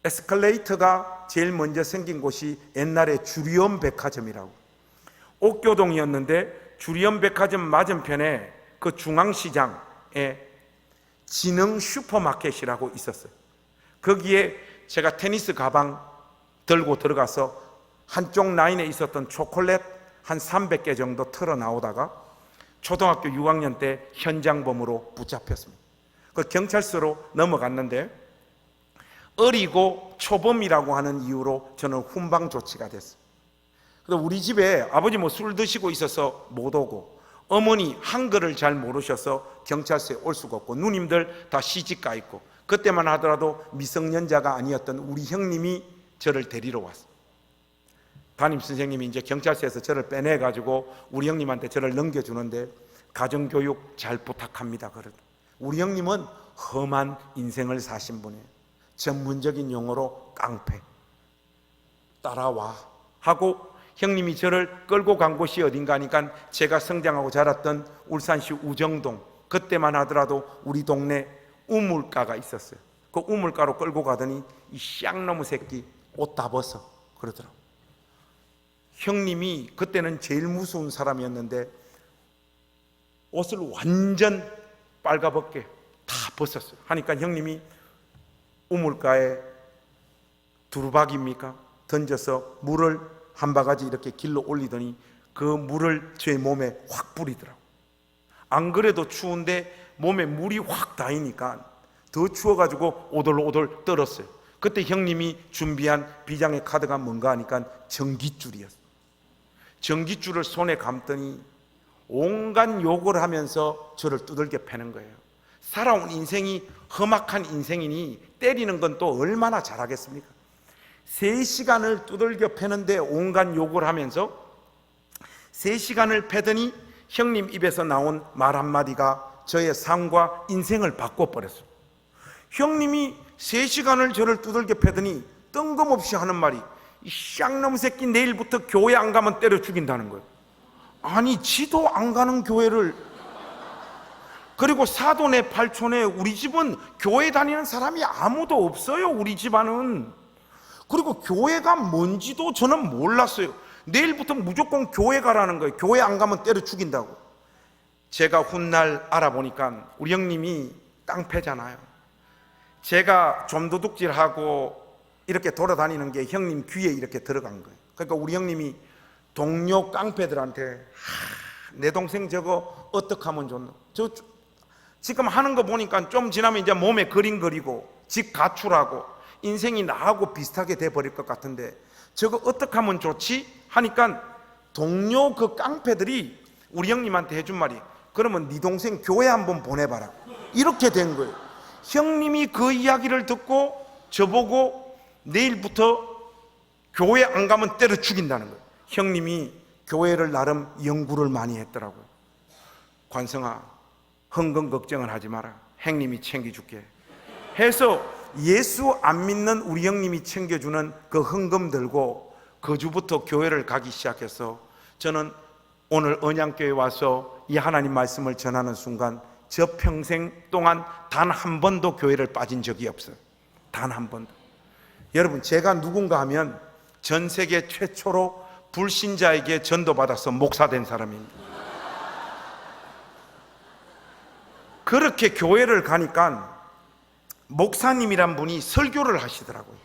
에스컬레이터가 제일 먼저 생긴 곳이 옛날에 주리온 백화점이라고 옥교동이었는데 주리온 백화점 맞은편에 그 중앙시장에 진흥 슈퍼마켓이라고 있었어요. 거기에 제가 테니스 가방 들고 들어가서 한쪽 라인에 있었던 초콜릿 한 300개 정도 털어 나오다가 초등학교 6학년 때 현장범으로 붙잡혔습니다. 그 경찰서로 넘어갔는데 어리고 초범이라고 하는 이유로 저는 훈방 조치가 됐어요. 그래서 우리 집에 아버지 뭐 술 드시고 있어서 못 오고 어머니 한글을 잘 모르셔서 경찰서에 올 수가 없고 누님들 다 시집가 있고 그때만 하더라도 미성년자가 아니었던 우리 형님이 저를 데리러 왔어요. 담임선생님이 이제 경찰서에서 저를 빼내가지고 우리 형님한테 저를 넘겨주는데 가정교육 잘 부탁합니다. 그러더라고요. 우리 형님은 험한 인생을 사신 분이에요. 전문적인 용어로 깡패. 따라와 하고 형님이 저를 끌고 간 곳이 어딘가 하니까 제가 성장하고 자랐던 울산시 우정동, 그때만 하더라도 우리 동네 우물가가 있었어요. 그 우물가로 끌고 가더니 이 쌍놈의 새끼 옷 다 벗어 그러더라고요. 형님이 그때는 제일 무서운 사람이었는데 옷을 완전 빨가벗게 다 벗었어요. 하니까 형님이 우물가에 두루박입니까? 던져서 물을 한 바가지 이렇게 길러 올리더니 그 물을 제 몸에 확 뿌리더라고요. 안 그래도 추운데 몸에 물이 확 닿으니까 더 추워가지고 오돌오돌 떨었어요. 그때 형님이 준비한 비장의 카드가 뭔가 하니까 전깃줄이었어요. 전깃줄을 손에 감더니 온갖 욕을 하면서 저를 두들겨 패는 거예요. 살아온 인생이 험악한 인생이니 때리는 건 또 얼마나 잘하겠습니까? 3시간을 두들겨 패는데 온갖 욕을 하면서 3시간을 패더니 형님 입에서 나온 말 한마디가 저의 삶과 인생을 바꿔버렸어요. 형님이 3시간을 저를 두들겨 패더니 뜬금없이 하는 말이 이 쌍놈 새끼 내일부터 교회 안 가면 때려 죽인다는 거예요. 아니 지도 안 가는 교회를, 그리고 사돈의 팔촌에 우리 집은 교회 다니는 사람이 아무도 없어요. 우리 집안은. 그리고 교회가 뭔지도 저는 몰랐어요. 내일부터 무조건 교회 가라는 거예요. 교회 안 가면 때려 죽인다고. 제가 훗날 알아보니까 우리 형님이 깡패잖아요. 제가 좀 도둑질하고 이렇게 돌아다니는 게 형님 귀에 이렇게 들어간 거예요. 그러니까 우리 형님이 동료 깡패들한테 내 동생 저거 어떻게 하면 좋노? 저 지금 하는 거 보니까 좀 지나면 이제 몸에 그림 그리고 집 가출하고 인생이 나하고 비슷하게 돼버릴 것 같은데 저거 어떻게 하면 좋지? 하니까 동료 그 깡패들이 우리 형님한테 해준 말이 그러면 네 동생 교회 한번 보내봐라. 이렇게 된 거예요. 형님이 그 이야기를 듣고 저보고 내일부터 교회 안 가면 때려 죽인다는 거예요. 형님이 교회를 나름 연구를 많이 했더라고요. 관성아, 헌금 걱정은 하지 마라. 형님이 챙겨줄게 해서 예수 안 믿는 우리 형님이 챙겨주는 그 헌금 들고 그 주부터 교회를 가기 시작해서 저는 오늘 언양교회 와서 이 하나님 말씀을 전하는 순간 저 평생 동안 단 한 번도 교회를 빠진 적이 없어요. 단 한 번도. 여러분, 제가 누군가 하면 전 세계 최초로 불신자에게 전도받아서 목사된 사람입니다. 그렇게 교회를 가니까 목사님이란 분이 설교를 하시더라고요.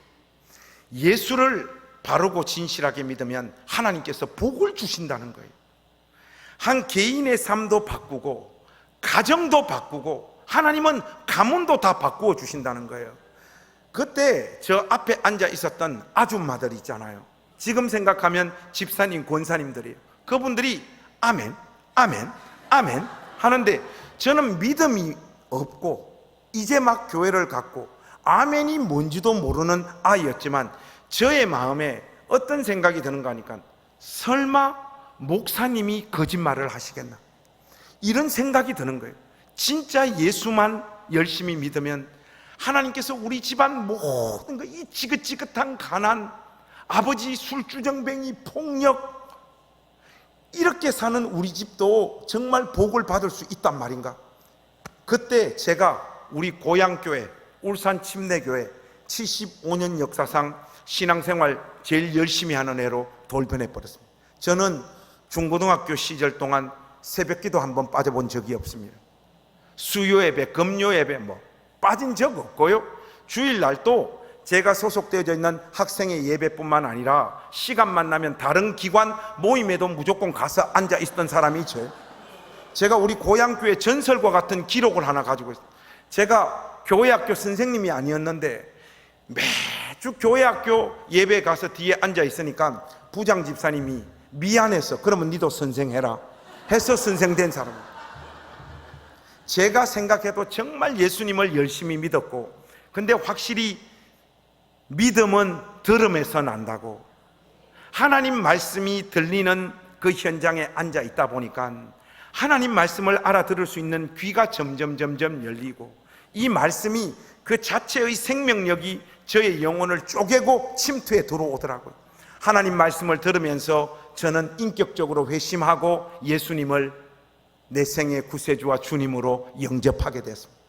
예수를 바르고 진실하게 믿으면 하나님께서 복을 주신다는 거예요. 한 개인의 삶도 바꾸고 가정도 바꾸고 하나님은 가문도 다 바꾸어 주신다는 거예요. 그때 저 앞에 앉아 있었던 아줌마들 있잖아요. 지금 생각하면 집사님, 권사님들이에요. 그분들이 아멘, 아멘, 아멘 하는데 저는 믿음이 없고 이제 막 교회를 갔고 아멘이 뭔지도 모르는 아이였지만 저의 마음에 어떤 생각이 드는가 하니까 설마 목사님이 거짓말을 하시겠나, 이런 생각이 드는 거예요. 진짜 예수만 열심히 믿으면 하나님께서 우리 집안 모든 거, 이 지긋지긋한 가난, 아버지 술주정뱅이, 폭력, 이렇게 사는 우리 집도 정말 복을 받을 수 있단 말인가. 그때 제가 우리 고향교회 울산 침례교회 75년 역사상 신앙생활 제일 열심히 하는 애로 돌변해 버렸습니다. 저는 중고등학교 시절 동안 새벽기도 한번 빠져본 적이 없습니다. 수요 예배, 금요 예배 빠진 적 없고요. 주일날도 제가 소속되어져 있는 학생의 예배뿐만 아니라 시간만 나면 다른 기관 모임에도 무조건 가서 앉아 있던 사람이 저예요. 제가 우리 고향교회 전설과 같은 기록을 하나 가지고 있어요. 제가 교회학교 선생님이 아니었는데 매주 교회학교 예배 가서 뒤에 앉아 있으니까 부장 집사님이 미안해서 그러면 니도 선생해라 해서 선생된 사람입니다. 제가 생각해도 정말 예수님을 열심히 믿었고, 근데 확실히 믿음은 들음에서 난다고, 하나님 말씀이 들리는 그 현장에 앉아 있다 보니까 하나님 말씀을 알아들을 수 있는 귀가 점점 열리고 이 말씀이 그 자체의 생명력이 저의 영혼을 쪼개고 침투해 들어오더라고요. 하나님 말씀을 들으면서 저는 인격적으로 회심하고 예수님을 내 생의 구세주와 주님으로 영접하게 됐습니다.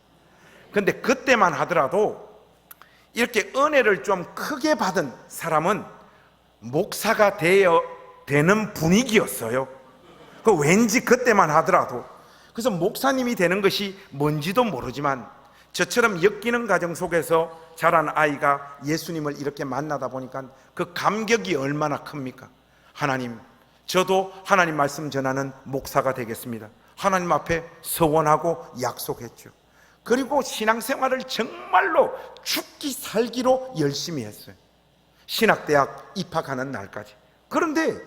그런데 그때만 하더라도 이렇게 은혜를 좀 크게 받은 사람은 목사가 되는 분위기였어요. 그 왠지 그때만 하더라도. 그래서 목사님이 되는 것이 뭔지도 모르지만 저처럼 엮이는 가정 속에서 자란 아이가 예수님을 이렇게 만나다 보니까 그 감격이 얼마나 큽니까? 하나님, 저도 하나님 말씀 전하는 목사가 되겠습니다. 하나님 앞에 서원하고 약속했죠. 그리고 신앙생활을 정말로 죽기 살기로 열심히 했어요. 신학대학 입학하는 날까지. 그런데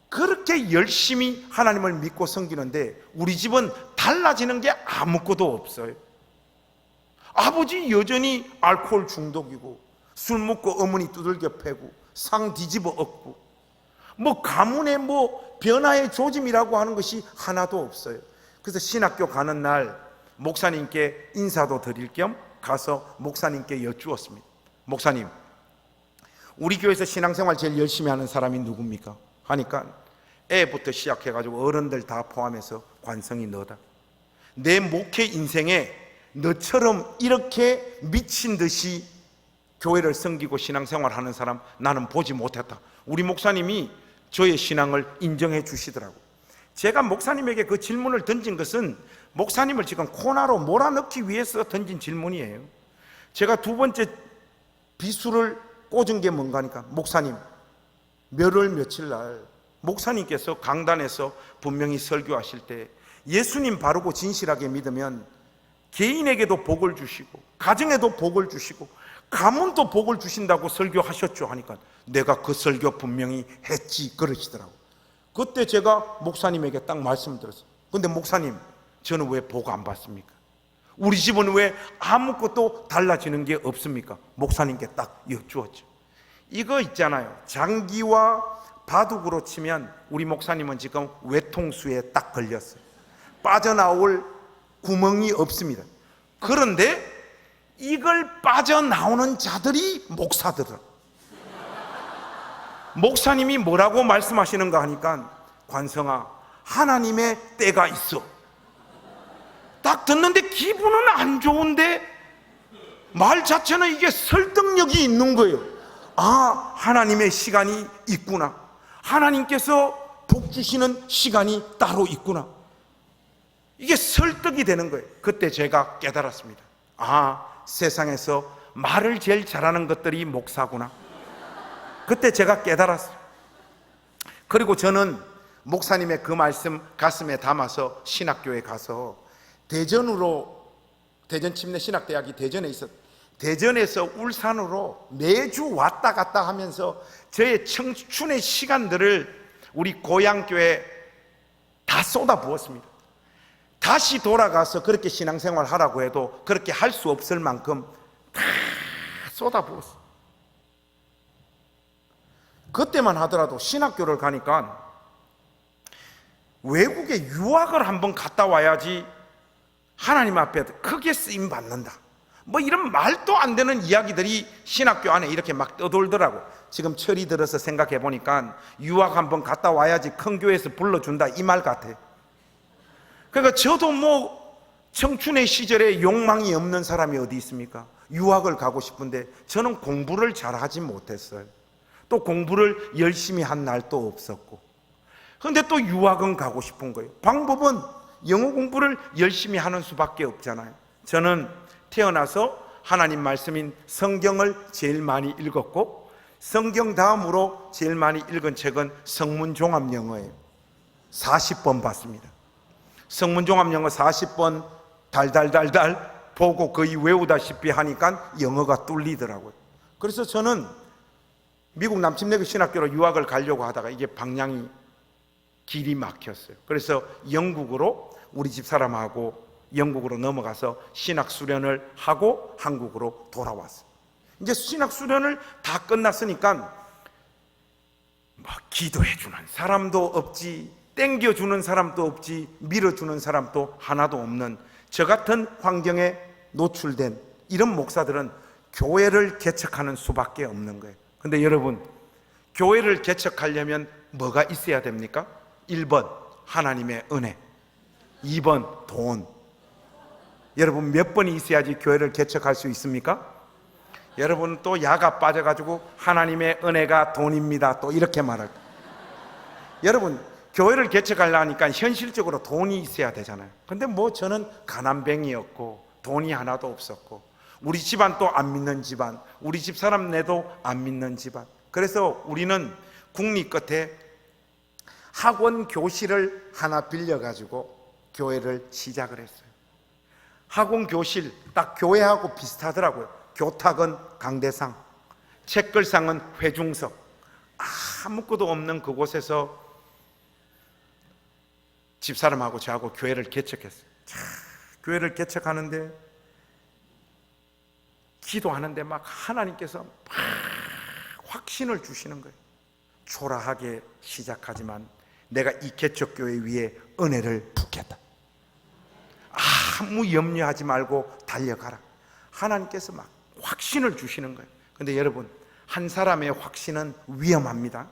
그렇게 열심히 하나님을 믿고 섬기는데 우리 집은 달라지는 게 아무것도 없어요. 아버지 여전히 알코올 중독이고 술 먹고 어머니 두들겨 패고 상 뒤집어 엎고 가문의 변화의 조짐이라고 하는 것이 하나도 없어요. 그래서 신학교 가는 날 목사님께 인사도 드릴 겸 가서 목사님께 여쭈었습니다. 목사님, 우리 교회에서 신앙생활 제일 열심히 하는 사람이 누굽니까? 하니까 애부터 시작해가지고 어른들 다 포함해서 관성이 너다. 내 목회 인생에 너처럼 이렇게 미친 듯이 교회를 섬기고 신앙생활 하는 사람 나는 보지 못했다. 우리 목사님이 저의 신앙을 인정해 주시더라고. 제가 목사님에게 그 질문을 던진 것은 목사님을 지금 코너로 몰아넣기 위해서 던진 질문이에요. 제가 두 번째 비수를 꽂은 게 뭔가 하니까 목사님, 몇월 며칠 날 목사님께서 강단에서 분명히 설교하실 때 예수님 바르고 진실하게 믿으면 개인에게도 복을 주시고 가정에도 복을 주시고 가문도 복을 주신다고 설교하셨죠 하니까 내가 그 설교 분명히 했지 그러시더라고. 그때 제가 목사님에게 딱 말씀드렸어요. 근데 목사님, 저는 왜 복 안 받습니까? 우리 집은 왜 아무것도 달라지는 게 없습니까? 목사님께 딱 여쭈었죠. 이거 있잖아요, 장기와 바둑으로 치면 우리 목사님은 지금 외통수에 딱 걸렸어요. 빠져나올 구멍이 없습니다. 그런데 이걸 빠져나오는 자들이 목사들은, 목사님이 뭐라고 말씀하시는가 하니까, 관성아, 하나님의 때가 있어. 딱 듣는데 기분은 안 좋은데 말 자체는 이게 설득력이 있는 거예요. 아, 하나님의 시간이 있구나. 하나님께서 복 주시는 시간이 따로 있구나. 이게 설득이 되는 거예요. 그때 제가 깨달았습니다. 아, 세상에서 말을 제일 잘하는 것들이 목사구나. 그때 제가 깨달았어요. 그리고 저는 목사님의 그 말씀 가슴에 담아서 신학교에 가서 대전 침례신학대학이 대전에 있었, 대전에서 울산으로 매주 왔다 갔다 하면서 저의 청춘의 시간들을 우리 고향교회에 다 쏟아부었습니다. 다시 돌아가서 그렇게 신앙생활 하라고 해도 그렇게 할 수 없을 만큼 다 쏟아부었어요. 그때만 하더라도 신학교를 가니까 외국에 유학을 한번 갔다 와야지 하나님 앞에 크게 쓰임 받는다, 뭐 이런 말도 안 되는 이야기들이 신학교 안에 이렇게 막 떠돌더라고. 지금 철이 들어서 생각해 보니까 유학 한번 갔다 와야지 큰 교회에서 불러준다, 이 말 같아. 그러니까 저도 뭐 청춘의 시절에 욕망이 없는 사람이 어디 있습니까? 유학을 가고 싶은데 저는 공부를 잘하지 못했어요. 또 공부를 열심히 한 날도 없었고, 그런데 또 유학은 가고 싶은 거예요. 방법은 영어 공부를 열심히 하는 수밖에 없잖아요. 저는 태어나서 하나님 말씀인 성경을 제일 많이 읽었고, 성경 다음으로 제일 많이 읽은 책은 성문종합영어예요. 40번 봤습니다. 성문종합영어 40번 달달달달 보고 거의 외우다시피 하니까 영어가 뚫리더라고요. 그래서 저는 미국 남침내교 신학교로 유학을 가려고 하다가 이게 방향이 길이 막혔어요. 그래서 영국으로 우리 집 사람하고 영국으로 넘어가서 신학 수련을 하고 한국으로 돌아왔어요. 이제 신학 수련을 다 끝났으니까 뭐 기도해 주는 사람도 없지, 땡겨주는 사람도 없지, 밀어주는 사람도 하나도 없는 저 같은 환경에 노출된 이런 목사들은 교회를 개척하는 수밖에 없는 거예요. 근데 여러분, 교회를 개척하려면 뭐가 있어야 됩니까? 1번 하나님의 은혜, 2번 돈. 여러분, 몇 번이 있어야지 교회를 개척할 수 있습니까? 여러분 또 야가 빠져가지고 하나님의 은혜가 돈입니다 또 이렇게 말할 거예요. 여러분, 교회를 개척하려니까 현실적으로 돈이 있어야 되잖아요. 근데 뭐 저는 가난뱅이였고 돈이 하나도 없었고, 우리 집안 또 안 믿는 집안, 우리 집 사람 내도 안 믿는 집안. 그래서 우리는 국리 끝에 학원 교실을 하나 빌려가지고 교회를 시작을 했어요. 학원 교실 딱 교회하고 비슷하더라고요. 교탁은 강대상, 책걸상은 회중석, 아무것도 없는 그곳에서 집사람하고 저하고 교회를 개척했어요. 교회를 개척하는데 기도하는데 막 하나님께서 막 확신을 주시는 거예요. 초라하게 시작하지만 내가 이 개척교회 위에 은혜를 붓겠다. 아무 염려하지 말고 달려가라. 하나님께서 막 확신을 주시는 거예요. 근데 여러분, 한 사람의 확신은 위험합니다.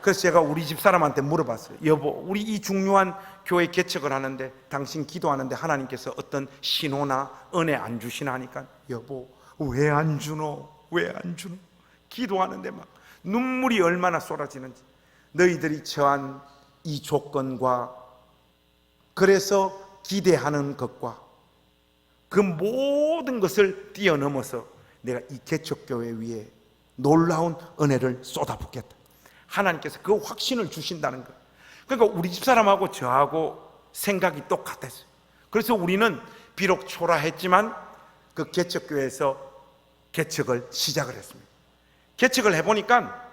그래서 제가 우리 집 사람한테 물어봤어요. 여보, 우리 이 중요한 교회 개척을 하는데 당신 기도하는데 하나님께서 어떤 신호나 은혜 안 주시나 하니까, 여보, 왜 안 주노? 왜 안 주노? 기도하는데 막 눈물이 얼마나 쏟아지는지. 너희들이 처한 이 조건과 그래서 기대하는 것과 그 모든 것을 뛰어넘어서 내가 이 개척교회 위에 놀라운 은혜를 쏟아붓겠다. 하나님께서 그 확신을 주신다는 거예요. 그러니까 우리 집사람하고 저하고 생각이 똑같았어요. 그래서 우리는 비록 초라했지만 그 개척교회에서 개척을 시작을 했습니다. 개척을 해보니까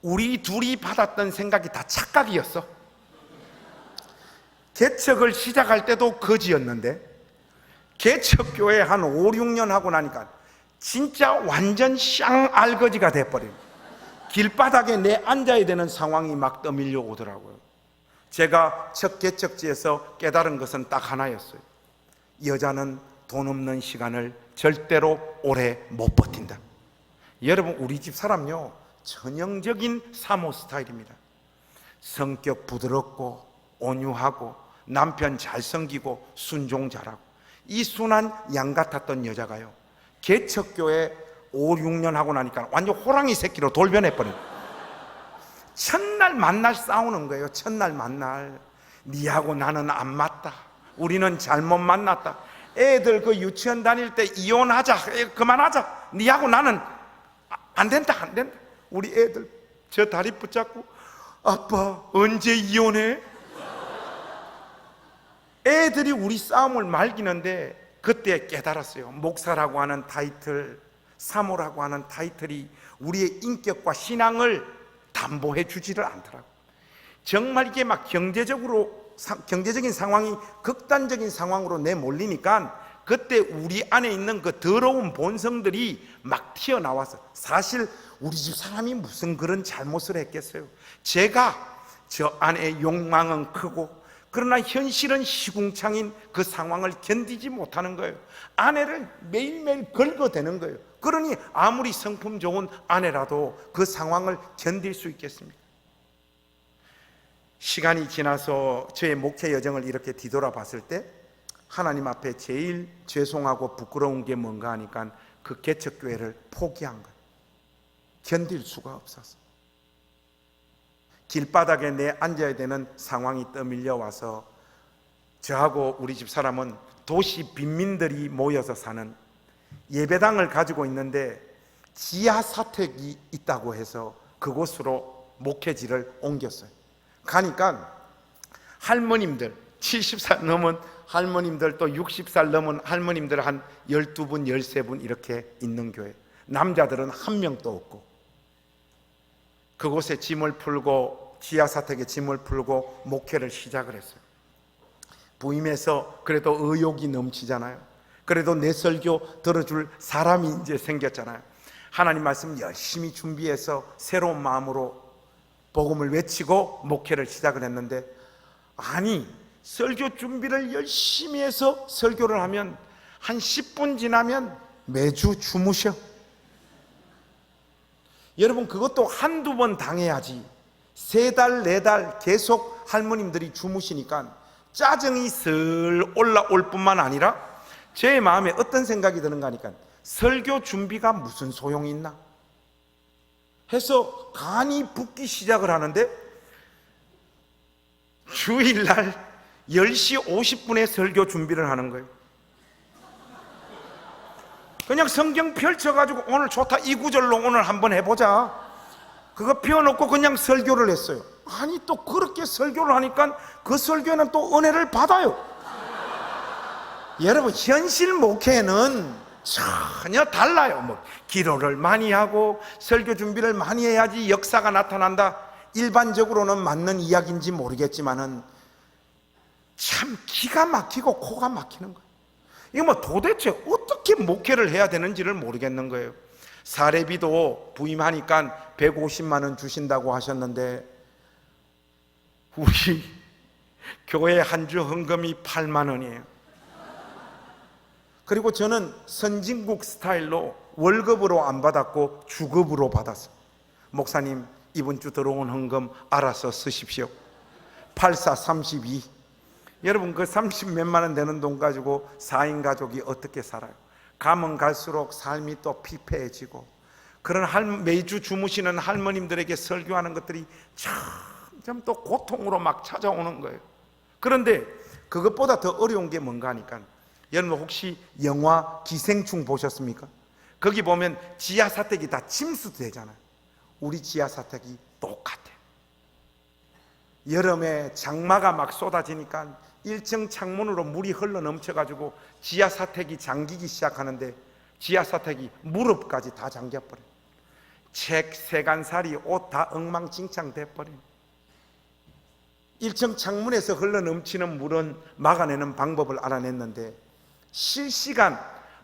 우리 둘이 받았던 생각이 다 착각이었어. 개척을 시작할 때도 거지였는데 개척교회 한 5, 6년 하고 나니까 진짜 완전 쌍 알거지가 돼버려요. 길바닥에 내 앉아야 되는 상황이 막 떠밀려 오더라고요. 제가 첫 개척지에서 깨달은 것은 딱 하나였어요. 여자는 돈 없는 시간을 절대로 오래 못 버틴다. 여러분, 우리 집 사람요, 전형적인 사모 스타일입니다. 성격 부드럽고 온유하고 남편 잘 섬기고 순종 잘하고, 이 순한 양 같았던 여자가요, 개척교회 5, 6년 하고 나니까 완전 호랑이 새끼로 돌변해버린 거예요. 첫날 만날 싸우는 거예요. 첫날 만날, 니하고 나는 안 맞다, 우리는 잘못 만났다, 애들 그 유치원 다닐 때 이혼하자, 그만하자, 니하고 나는 안 된다, 안 된다. 우리 애들 저 다리 붙잡고, 아빠 언제 이혼해? 애들이 우리 싸움을 말기는데, 그때 깨달았어요. 목사라고 하는 타이틀, 사모라고 하는 타이틀이 우리의 인격과 신앙을 담보해 주지를 않더라고. 정말 이게 막 경제적인 상황이 극단적인 상황으로 내몰리니까, 그때 우리 안에 있는 그 더러운 본성들이 막 튀어나와서, 사실 우리 집 사람이 무슨 그런 잘못을 했겠어요. 제가 저 안에 욕망은 크고, 그러나 현실은 시궁창인 그 상황을 견디지 못하는 거예요. 아내를 매일매일 긁어대는 거예요. 그러니 아무리 성품 좋은 아내라도 그 상황을 견딜 수 있겠습니까? 시간이 지나서 저의 목회 여정을 이렇게 뒤돌아봤을 때, 하나님 앞에 제일 죄송하고 부끄러운 게 뭔가 하니까 그 개척교회를 포기한 거예요. 견딜 수가 없었어. 길바닥에 내 앉아야 되는 상황이 떠밀려 와서, 저하고 우리 집 사람은 도시 빈민들이 모여서 사는 예배당을 가지고 있는데, 지하 사택이 있다고 해서 그곳으로 목회지를 옮겼어요. 가니까 할머님들, 70살 넘은 할머님들, 또 60살 넘은 할머님들 한 12분, 13분 이렇게 있는 교회. 남자들은 한 명도 없고, 그곳에 짐을 풀고, 지하사택에 짐을 풀고 목회를 시작을 했어요. 부임해서 그래도 의욕이 넘치잖아요. 그래도 내 설교 들어줄 사람이 이제 생겼잖아요. 하나님 말씀 열심히 준비해서 새로운 마음으로 복음을 외치고 목회를 시작을 했는데, 아니, 설교 준비를 열심히 해서 설교를 하면 한 10분 지나면 매주 주무셔. 여러분, 그것도 한두 번 당해야지 3달, 4달 계속 할머님들이 주무시니까 짜증이 슬 올라올 뿐만 아니라 제 마음에 어떤 생각이 드는가 하니까, 설교 준비가 무슨 소용이 있나 해서 간이 붓기 시작을 하는데, 주일날 10시 50분에 설교 준비를 하는 거예요. 그냥 성경 펼쳐가지고 오늘 좋다, 이 구절로 오늘 한번 해보자, 그거 펴놓고 그냥 설교를 했어요. 아니, 또 그렇게 설교를 하니까 그 설교는 또 은혜를 받아요. 여러분, 현실 목회는 전혀 달라요. 뭐 기도를 많이 하고 설교 준비를 많이 해야지 역사가 나타난다, 일반적으로는 맞는 이야기인지 모르겠지만은 참 기가 막히고 코가 막히는 거예요. 이거 뭐 도대체 어떻게 목회를 해야 되는지를 모르겠는 거예요. 사례비도 부임하니까 150만 원 주신다고 하셨는데, 우리 교회 한 주 헌금이 8만 원이에요. 그리고 저는 선진국 스타일로 월급으로 안 받았고 주급으로 받았어요. 목사님, 이번 주 들어온 헌금 알아서 쓰십시오. 8432. 여러분, 그 30 몇만 원 되는 돈 가지고 4인 가족이 어떻게 살아요? 가면 갈수록 삶이 또 피폐해지고, 그런 매주 주무시는 할머님들에게 설교하는 것들이 점점 또 고통으로 막 찾아오는 거예요. 그런데 그것보다 더 어려운 게 뭔가 하니까, 여러분 혹시 영화 기생충 보셨습니까? 거기 보면 지하사택이 다 침수되잖아요. 우리 지하사택이 똑같아요. 여름에 장마가 막 쏟아지니까 1층 창문으로 물이 흘러 넘쳐가지고 지하사택이 잠기기 시작하는데, 지하사택이 무릎까지 다 잠겨버려요. 책, 세간살이, 옷 다 엉망진창 돼버려요. 1층 창문에서 흘러 넘치는 물은 막아내는 방법을 알아냈는데, 실시간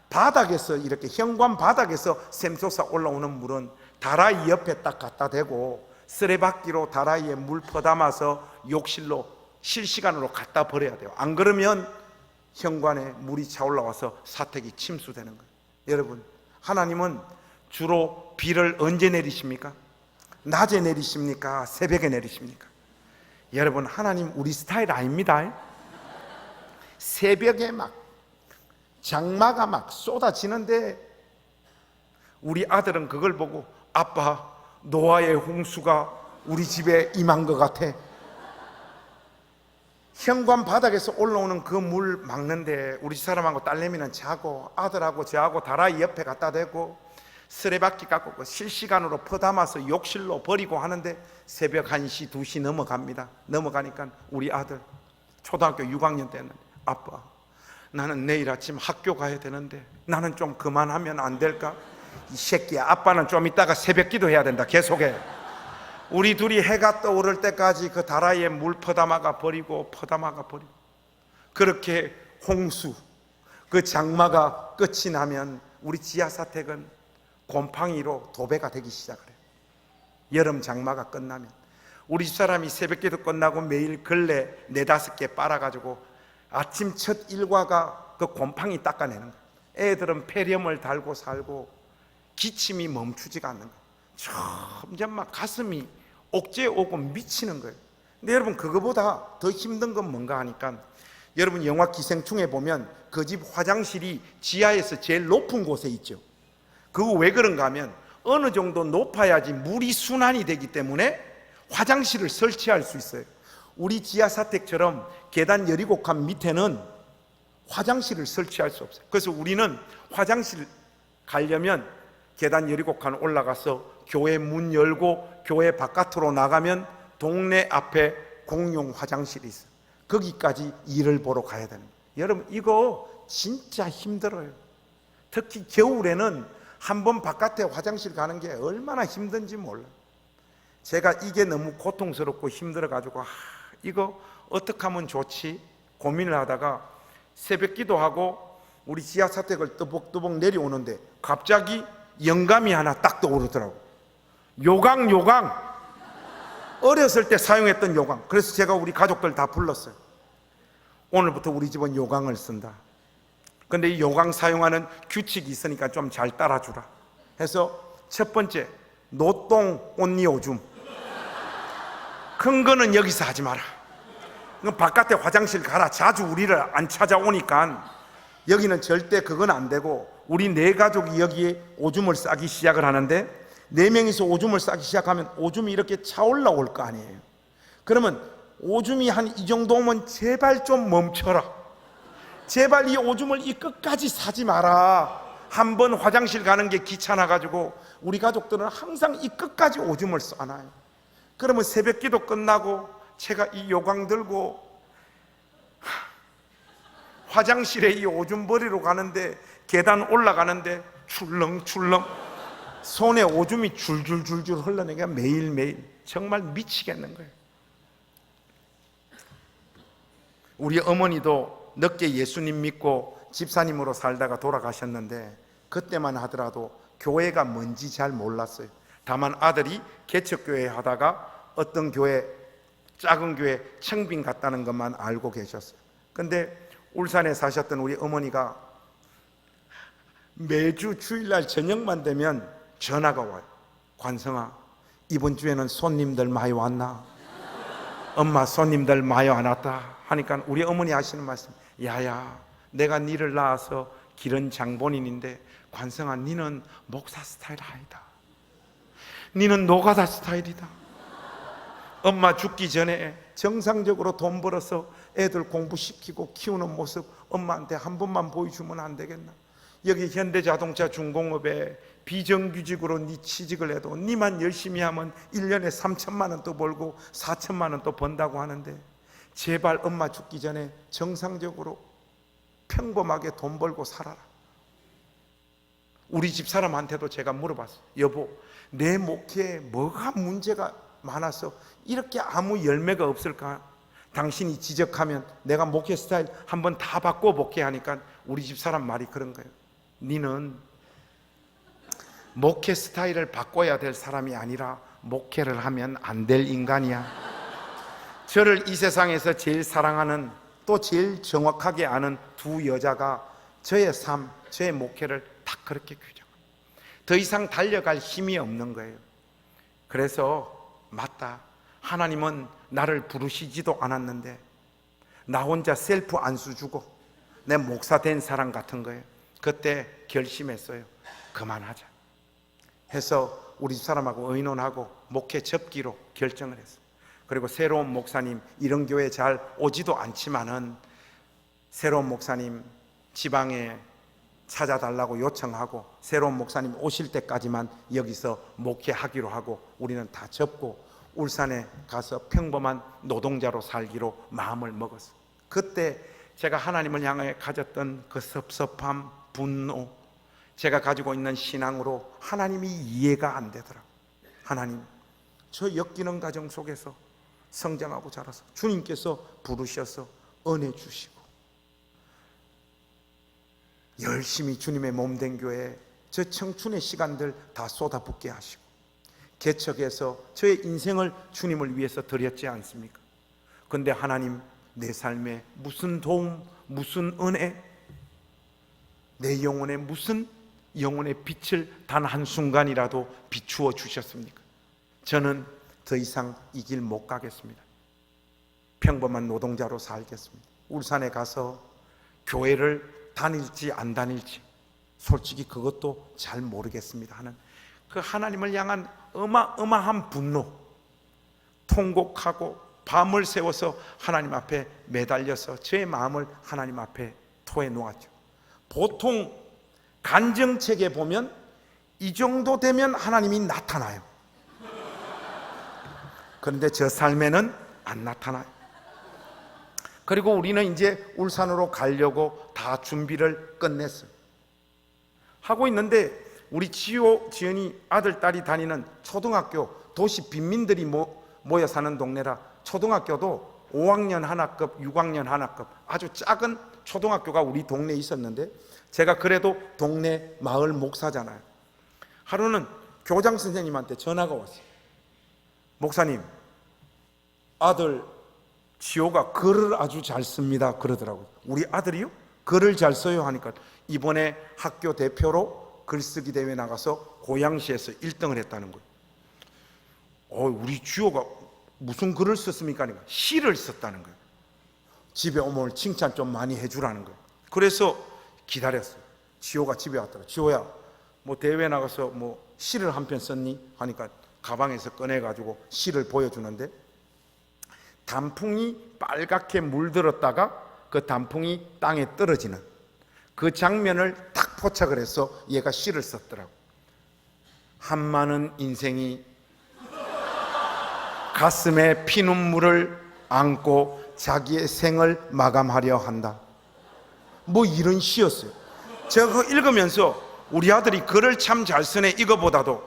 바닥에서, 이렇게 현관 바닥에서 샘솟아 올라오는 물은 다라이 옆에 딱 갖다 대고 쓰레받기로 다라이에 물 퍼담아서 욕실로 실시간으로 갖다 버려야 돼요. 안 그러면 현관에 물이 차올라와서 사택이 침수되는 거예요. 여러분, 하나님은 주로 비를 언제 내리십니까? 낮에 내리십니까? 새벽에 내리십니까? 여러분, 하나님 우리 스타일 아닙니다. 새벽에 막 장마가 막 쏟아지는데 우리 아들은 그걸 보고 아빠, 노아의 홍수가 우리 집에 임한 것 같아. 현관 바닥에서 올라오는 그 물 막는데 우리 사람하고 딸내미는 자고 아들하고 저하고 다라이 옆에 갖다 대고 쓰레받기 갖고 그 실시간으로 퍼담아서 욕실로 버리고 하는데 새벽 1시, 2시 넘어갑니다. 넘어가니까 우리 아들 초등학교 6학년 때는 아빠, 나는 내일 아침 학교 가야 되는데 나는 좀 그만하면 안 될까? 이 새끼야, 아빠는 좀 이따가 새벽 기도 해야 된다. 계속해. 우리 둘이 해가 떠오를 때까지 그 다라이에 물 퍼담아가 버리고 그렇게 홍수, 그 장마가 끝이 나면 우리 지하사택은 곰팡이로 도배가 되기 시작을 해요. 여름 장마가 끝나면 우리 집사람이 새벽기도 끝나고 매일 걸레 4-5개 빨아가지고 아침 첫 일과가 그 곰팡이 닦아내는 거예요. 애들은 폐렴을 달고 살고 기침이 멈추지가 않는 거예요. 점점 막 가슴이 옥죄 오고 미치는 거예요. 근데 여러분, 그거보다 더 힘든 건 뭔가 하니까, 여러분 영화 기생충에 보면 그 집 화장실이 지하에서 제일 높은 곳에 있죠. 그거 왜 그런가 하면 어느 정도 높아야지 물이 순환이 되기 때문에 화장실을 설치할 수 있어요. 우리 지하사택처럼 계단 17칸 밑에는 화장실을 설치할 수 없어요. 그래서 우리는 화장실 가려면 계단 17칸 올라가서 교회 문 열고 교회 바깥으로 나가면 동네 앞에 공용 화장실이 있어요. 거기까지 일을 보러 가야 되는 거예요. 여러분, 이거 진짜 힘들어요. 특히 겨울에는 한번 바깥에 화장실 가는 게 얼마나 힘든지 몰라요. 제가 이게 너무 고통스럽고 힘들어가지고 이거 어떻게 하면 좋지 고민을 하다가 새벽 기도하고 우리 지하사택을 또복또복 내려오는데 갑자기 영감이 하나 딱 떠오르더라고. 요강. 어렸을 때 사용했던 요강. 그래서 제가 우리 가족들 다 불렀어요. 오늘부터 우리 집은 요강을 쓴다. 근데 이 요강 사용하는 규칙이 있으니까 좀 잘 따라주라 해서, 첫 번째, 노똥 온니 오줌. 큰 거는 여기서 하지 마라. 바깥에 화장실 가라. 자주 우리를 안 찾아오니까 여기는 절대 그건 안 되고, 우리 4가족이 여기에 오줌을 싸기 시작을 하는데 4명이서 오줌을 싸기 시작하면 오줌이 이렇게 차올라올 거 아니에요. 그러면 오줌이 한 이 정도면 제발 좀 멈춰라. 제발 이 오줌을 이 끝까지 싸지 마라. 한 번 화장실 가는 게 귀찮아가지고 우리 가족들은 항상 이 끝까지 오줌을 싸놔요. 그러면 새벽 기도 끝나고 제가 이 요강 들고 화장실에 이 오줌 버리러 가는데 계단 올라가는데 출렁출렁 손에 오줌이 줄줄줄줄 흘러내니까 매일매일 정말 미치겠는 거예요. 우리 어머니도 늦게 예수님 믿고 집사님으로 살다가 돌아가셨는데 그때만 하더라도 교회가 뭔지 잘 몰랐어요. 다만 아들이 개척교회 하다가 어떤 교회, 작은 교회 청빙 갔다는 것만 알고 계셨어요. 근데 울산에 사셨던 우리 어머니가 매주 주일날 저녁만 되면 전화가 와요. 관성아, 이번 주에는 손님들 많이 왔나? 엄마, 손님들 많이 안 왔다 하니까 우리 어머니 하시는 말씀, 야야, 내가 니를 낳아서 기른 장본인인데 관성아, 니는 목사 스타일 아니다. 니는 노가다 스타일이다. 엄마 죽기 전에 정상적으로 돈 벌어서 애들 공부시키고 키우는 모습 엄마한테 한 번만 보여주면 안 되겠나? 여기 현대자동차 중공업에 비정규직으로 니 취직을 해도 니만 열심히 하면 1년에 3천만 원 또 벌고 4천만 원 또 번다고 하는데 제발 엄마 죽기 전에 정상적으로 평범하게 돈 벌고 살아라. 우리 집 사람한테도 제가 물어봤어요. 여보, 내 목회에 뭐가 문제가 많아서 이렇게 아무 열매가 없을까? 당신이 지적하면 내가 목회 스타일 한번 다 바꿔볼게 하니까 우리 집 사람 말이 그런 거예요. 니는 목회 스타일을 바꿔야 될 사람이 아니라 목회를 하면 안 될 인간이야. 저를 이 세상에서 제일 사랑하는, 또 제일 정확하게 아는 두 여자가 저의 삶, 저의 목회를 다 그렇게 규정합니다. 더 이상 달려갈 힘이 없는 거예요. 그래서 맞다, 하나님은 나를 부르시지도 않았는데 나 혼자 셀프 안수 주고 내 목사 된 사람 같은 거예요. 그때 결심했어요. 그만하자 해서 우리 집사람하고 의논하고 목회 접기로 결정을 했어요. 그리고 새로운 목사님, 이런 교회 잘 오지도 않지만은 새로운 목사님 지방에 찾아달라고 요청하고 새로운 목사님 오실 때까지만 여기서 목회하기로 하고 우리는 다 접고 울산에 가서 평범한 노동자로 살기로 마음을 먹었어요. 그때 제가 하나님을 향해 가졌던 그 섭섭함, 분노, 제가 가지고 있는 신앙으로 하나님이 이해가 안 되더라고요. 하나님, 저 역기능 가정 속에서 성장하고 자라서 주님께서 부르셔서 은혜 주시고 열심히 주님의 몸된 교회에 저 청춘의 시간들 다 쏟아붓게 하시고 개척해서 저의 인생을 주님을 위해서 드렸지 않습니까? 그런데 하나님, 내 삶에 무슨 도움, 무슨 은혜, 내 영혼에 무슨 영혼의 빛을 단 한순간이라도 비추어 주셨습니까? 저는 더 이상 이 길 못 가겠습니다. 평범한 노동자로 살겠습니다. 울산에 가서 교회를 다닐지 안 다닐지 솔직히 그것도 잘 모르겠습니다 하는 그 하나님을 향한 어마어마한 분노, 통곡하고 밤을 새워서 하나님 앞에 매달려서 저의 마음을 하나님 앞에 토해 놓았죠. 보통 간증책에 보면 이 정도 되면 하나님이 나타나요. 그런데 저 삶에는 안 나타나요. 그리고 우리는 이제 울산으로 가려고 다 준비를 끝냈어요. 하고 있는데 우리 지연이 아들, 딸이 다니는 초등학교, 도시 빈민들이 모여 사는 동네라 초등학교도 5학년 하나급, 6학년 하나급 아주 작은 초등학교가 우리 동네에 있었는데 제가 그래도 동네 마을 목사잖아요. 하루는 교장 선생님한테 전화가 왔어요. 목사님, 아들 지호가 글을 아주 잘 씁니다 그러더라고요. 우리 아들이요? 글을 잘 써요 하니까 이번에 학교 대표로 글쓰기 대회 나가서 고양시에서 1등을 했다는 거예요. 우리 지호가 무슨 글을 썼습니까? 하니까 시를 썼다는 거예요. 집에 오면 칭찬 좀 많이 해주라는 거예요. 그래서 기다렸어요. 지호가 집에 왔더라. 지호야, 뭐 대회 나가서 뭐 시를 한 편 썼니? 하니까 가방에서 꺼내가지고 시를 보여주는데 단풍이 빨갛게 물들었다가 그 단풍이 땅에 떨어지는 그 장면을 딱 포착을 해서 얘가 시를 썼더라고. 한많은 인생이 가슴에 피눈물을 안고 자기의 생을 마감하려 한다. 뭐 이런 시였어요. 제가 그거 읽으면서 우리 아들이 글을 참 잘 쓰네 이거보다도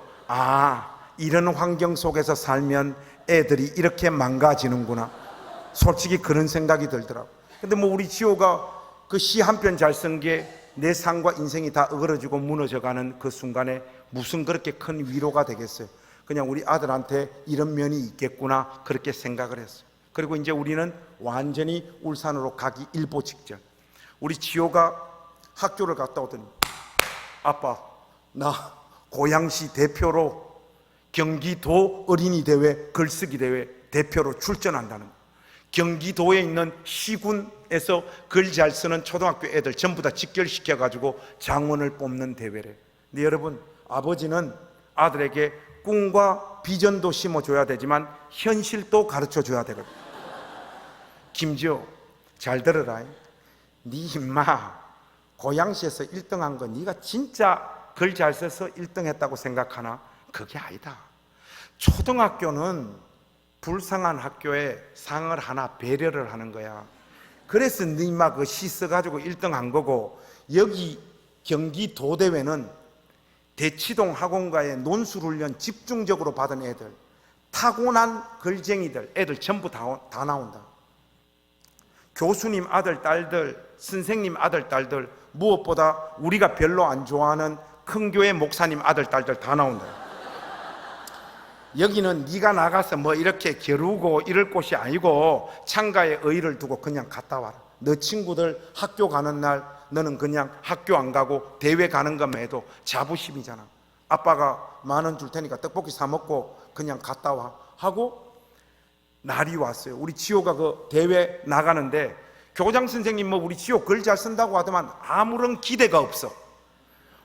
이런 환경 속에서 살면 애들이 이렇게 망가지는구나, 솔직히 그런 생각이 들더라고. 근데 뭐 우리 지호가 그 시 한 편 잘 쓴 게 내 삶과 인생이 다 어그러지고 무너져가는 그 순간에 무슨 그렇게 큰 위로가 되겠어요. 그냥 우리 아들한테 이런 면이 있겠구나 그렇게 생각을 했어요. 그리고 이제 우리는 완전히 울산으로 가기 일보 직전, 우리 지호가 학교를 갔다 오더니 아빠, 나 고양시 대표로 경기도 어린이대회 글쓰기 대회 대표로 출전한다는 거예요. 경기도에 있는 시군에서 글 잘 쓰는 초등학교 애들 전부 다 직결시켜 가지고 장원을 뽑는 대회래. 근데 여러분, 아버지는 아들에게 꿈과 비전도 심어줘야 되지만 현실도 가르쳐줘야 되거든. 김지호, 잘 들어라. 네 임마 고양시에서 1등한 거 네가 진짜 글 잘 써서 1등 했다고 생각하나? 그게 아니다. 초등학교는 불쌍한 학교에 상을 하나 배려를 하는 거야. 그래서 네 임마 그 시 써가지고 1등 한 거고, 여기 경기도 대회는 대치동 학원가에 논술훈련 집중적으로 받은 애들, 타고난 글쟁이들 애들 전부 다 나온다. 교수님 아들 딸들, 선생님 아들 딸들, 무엇보다 우리가 별로 안 좋아하는 큰 교회 목사님 아들 딸들 다 나온다. 여기는 네가 나가서 뭐 이렇게 겨루고 이럴 곳이 아니고 창가에 의의를 두고 그냥 갔다 와라. 너 친구들 학교 가는 날 너는 그냥 학교 안 가고 대회 가는 것만 해도 자부심이잖아. 아빠가 10,000원 줄 테니까 떡볶이 사 먹고 그냥 갔다 와 하고 날이 왔어요. 우리 지호가 그 대회 나가는데 교장 선생님 뭐 우리 지호 글 잘 쓴다고 하더만 아무런 기대가 없어.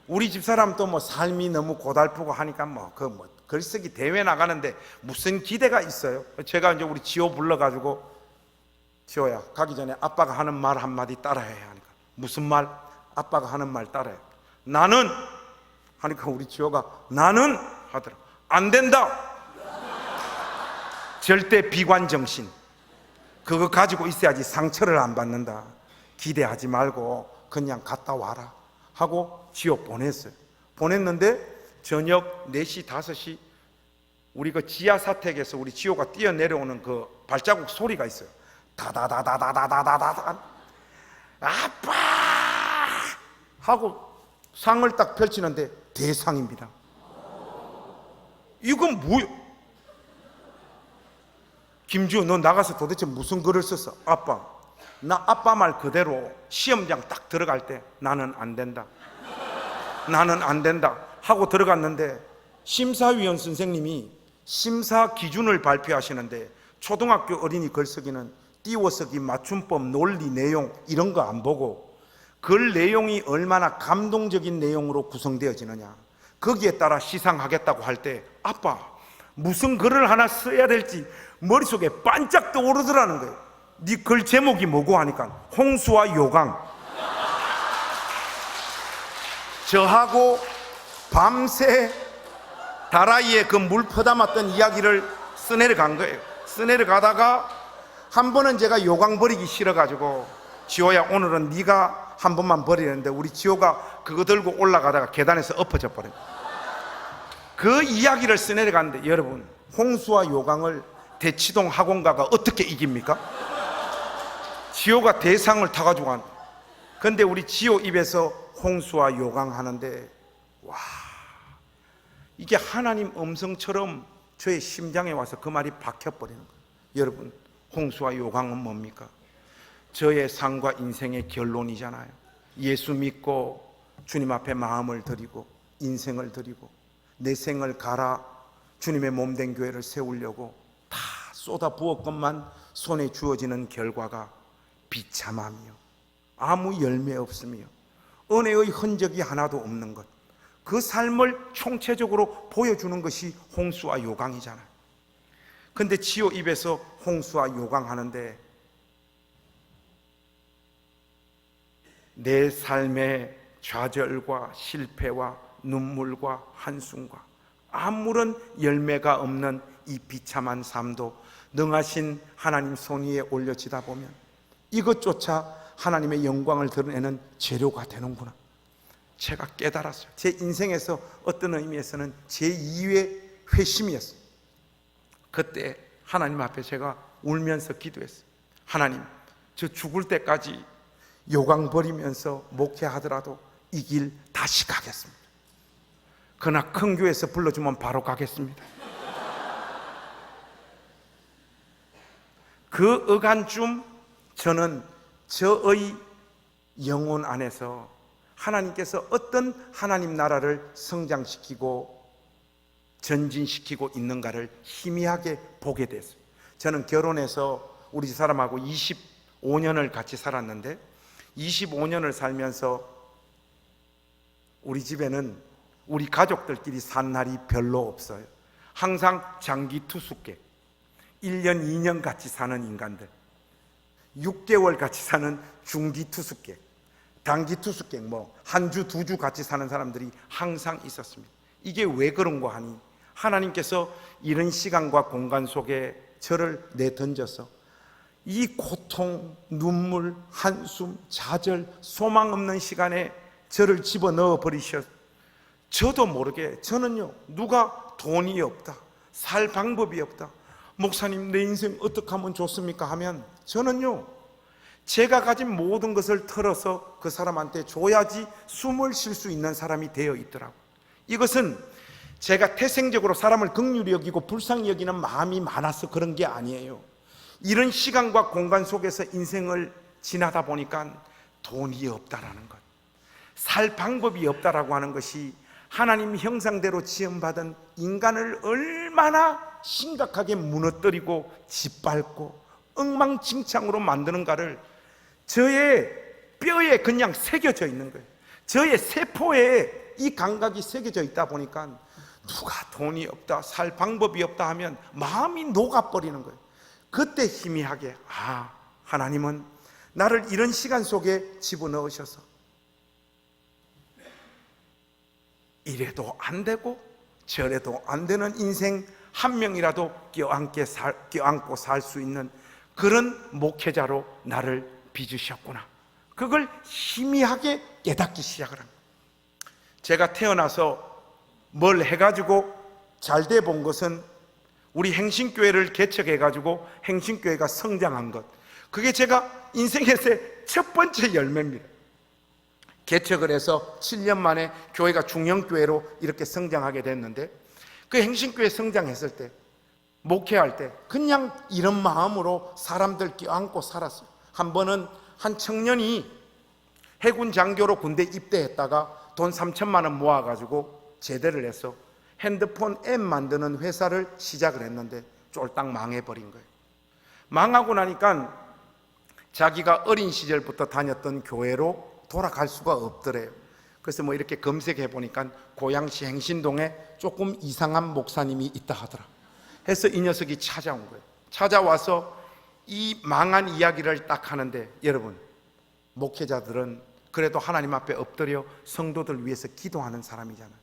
우리 집사람 또 뭐 삶이 너무 고달프고 하니까 뭐 글쓰기 대회 나가는데 무슨 기대가 있어요. 제가 이제 우리 지호 불러가지고 지호야 가기 전에 아빠가 하는 말 한마디 따라해야 하니까. 무슨 말? 아빠가 하는 말 따라해. 나는 하니까 우리 지호가 나는 하더라. 안 된다. 절대 비관정신 그거 가지고 있어야지 상처를 안 받는다. 기대하지 말고 그냥 갔다 와라 하고 지호 보냈어요. 보냈는데 저녁 4시 5시 우리 그 지하 사택에서 우리 지호가 뛰어내려오는 그 발자국 소리가 있어요. 다다다다다다다다다 아빠 하고 상을 딱 펼치는데 대상입니다. 이건 뭐야? 김지호 너 나가서 도대체 무슨 글을 썼어? 아빠 나 아빠 말 그대로 시험장 딱 들어갈 때 나는 안 된다 나는 안 된다 하고 들어갔는데 심사위원 선생님이 심사 기준을 발표하시는데 초등학교 어린이 글쓰기는 띄워쓰기, 맞춤법, 논리, 내용 이런 거 안 보고 글 내용이 얼마나 감동적인 내용으로 구성되어지느냐 거기에 따라 시상하겠다고 할 때 아빠 무슨 글을 하나 써야 될지 머릿속에 반짝 떠오르더라는 거예요. 네 글 제목이 뭐고 하니까 홍수와 요강. 저하고 밤새 다라이에 그 물 퍼담았던 이야기를 써내려 간 거예요. 써내려 가다가 한 번은 제가 요강 버리기 싫어가지고 지호야 오늘은 네가 한 번만 버리는데 우리 지호가 그거 들고 올라가다가 계단에서 엎어져 버려요. 그 이야기를 써내려 갔는데 여러분 홍수와 요강을 대치동 학원가가 어떻게 이깁니까? 지호가 대상을 타가지고 간. 근데 우리 지호 입에서 홍수와 요강 하는데 와 이게 하나님 음성처럼 저의 심장에 와서 그 말이 박혀버리는 거예요. 여러분 홍수와 요강은 뭡니까? 저의 삶과 인생의 결론이잖아요. 예수 믿고 주님 앞에 마음을 드리고 인생을 드리고 내 생을 갈아 주님의 몸된 교회를 세우려고 다 쏟아 부었건만 손에 주어지는 결과가 비참함이요 아무 열매 없으며 은혜의 흔적이 하나도 없는 것 그 삶을 총체적으로 보여주는 것이 홍수와 요강이잖아요. 근데 지호 입에서 홍수와 요강 하는데 내 삶의 좌절과 실패와 눈물과 한숨과 아무런 열매가 없는 이 비참한 삶도 능하신 하나님 손 위에 올려지다 보면 이것조차 하나님의 영광을 드러내는 재료가 되는구나. 제가 깨달았어요. 제 인생에서 어떤 의미에서는 제2의 회심이었어요. 그때 하나님 앞에 제가 울면서 기도했어요. 하나님, 저 죽을 때까지 요강 버리면서 목회하더라도 이 길 다시 가겠습니다. 그러나 큰 교회에서 불러주면 바로 가겠습니다. 그 어간쯤 저는 저의 영혼 안에서 하나님께서 어떤 하나님 나라를 성장시키고 전진시키고 있는가를 희미하게 보게 됐어요. 저는 결혼해서 우리 사람하고 25년을 같이 살았는데 25년을 살면서 우리 집에는 우리 가족들끼리 산 날이 별로 없어요. 항상 장기 투숙객 1년 2년 같이 사는 인간들 6개월 같이 사는 중기 투숙객 단기 투숙객 뭐 한 주, 2주 같이 사는 사람들이 항상 있었습니다. 이게 왜 그런 거 하니? 하나님께서 이런 시간과 공간 속에 저를 내던져서 이 고통, 눈물, 한숨, 좌절, 소망 없는 시간에 저를 집어넣어 버리셨. 저도 모르게 저는요 누가 돈이 없다, 살 방법이 없다, 목사님 내 인생 어떻게 하면 좋습니까 하면 저는요 제가 가진 모든 것을 털어서 그 사람한테 줘야지 숨을 쉴 수 있는 사람이 되어 있더라고요. 이것은 제가 태생적으로 사람을 긍휼히 여기고 불쌍히 여기는 마음이 많아서 그런 게 아니에요. 이런 시간과 공간 속에서 인생을 지나다 보니까 돈이 없다라는 것, 살 방법이 없다라고 하는 것이 하나님 형상대로 지음받은 인간을 얼마나 심각하게 무너뜨리고 짓밟고 엉망진창으로 만드는가를 저의 뼈에 그냥 새겨져 있는 거예요. 저의 세포에 이 감각이 새겨져 있다 보니까 누가 돈이 없다, 살 방법이 없다 하면 마음이 녹아버리는 거예요. 그때 희미하게 하나님은 나를 이런 시간 속에 집어넣으셔서 이래도 안 되고 저래도 안 되는 인생 한 명이라도 껴안고 살 수 있는 그런 목회자로 나를 빚으셨구나. 그걸 희미하게 깨닫기 시작을 합니다. 제가 태어나서 뭘 해가지고 잘 돼 본 것은 우리 행신교회를 개척해가지고 행신교회가 성장한 것, 그게 제가 인생에서의 첫 번째 열매입니다. 개척을 해서 7년 만에 교회가 중형교회로 이렇게 성장하게 됐는데, 그 행신교회 성장했을 때, 목회할 때 그냥 이런 마음으로 사람들 껴안고 살았어요. 한 번은 한 청년이 해군 장교로 군대 입대했다가 돈 3천만 원 모아가지고 제대를 해서 핸드폰 앱 만드는 회사를 시작을 했는데 쫄딱 망해버린 거예요. 망하고 나니까 자기가 어린 시절부터 다녔던 교회로 돌아갈 수가 없더래요. 그래서 뭐 이렇게 검색해 보니까 고양시 행신동에 조금 이상한 목사님이 있다 하더라. 해서 이 녀석이 찾아온 거예요. 찾아와서 이 망한 이야기를 딱 하는데, 여러분, 목회자들은 그래도 하나님 앞에 엎드려 성도들 위해서 기도하는 사람이잖아요.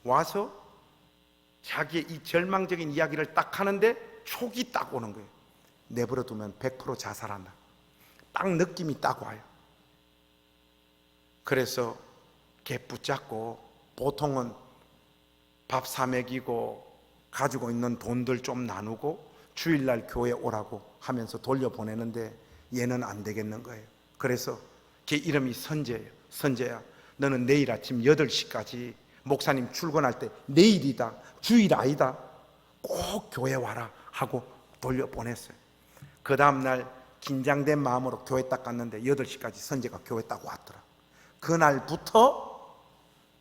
와서 자기의 이 절망적인 이야기를 딱 하는데 촉이 딱 오는 거예요. 내버려 두면 100% 자살한다. 딱 느낌이 딱 와요. 그래서 걔 붙잡고 보통은 밥 사 먹이고 가지고 있는 돈들 좀 나누고 주일날 교회 오라고 하면서 돌려보내는데 얘는 안 되겠는 거예요. 그래서 걔 이름이 선재예요. 선재야, 너는 내일 아침 8시까지 목사님 출근할 때 내일이다, 주일 아니다, 꼭 교회 와라 하고 돌려보냈어요. 그 다음날 긴장된 마음으로 교회 딱 갔는데 8시까지 선재가 교회 딱 왔더라. 그날부터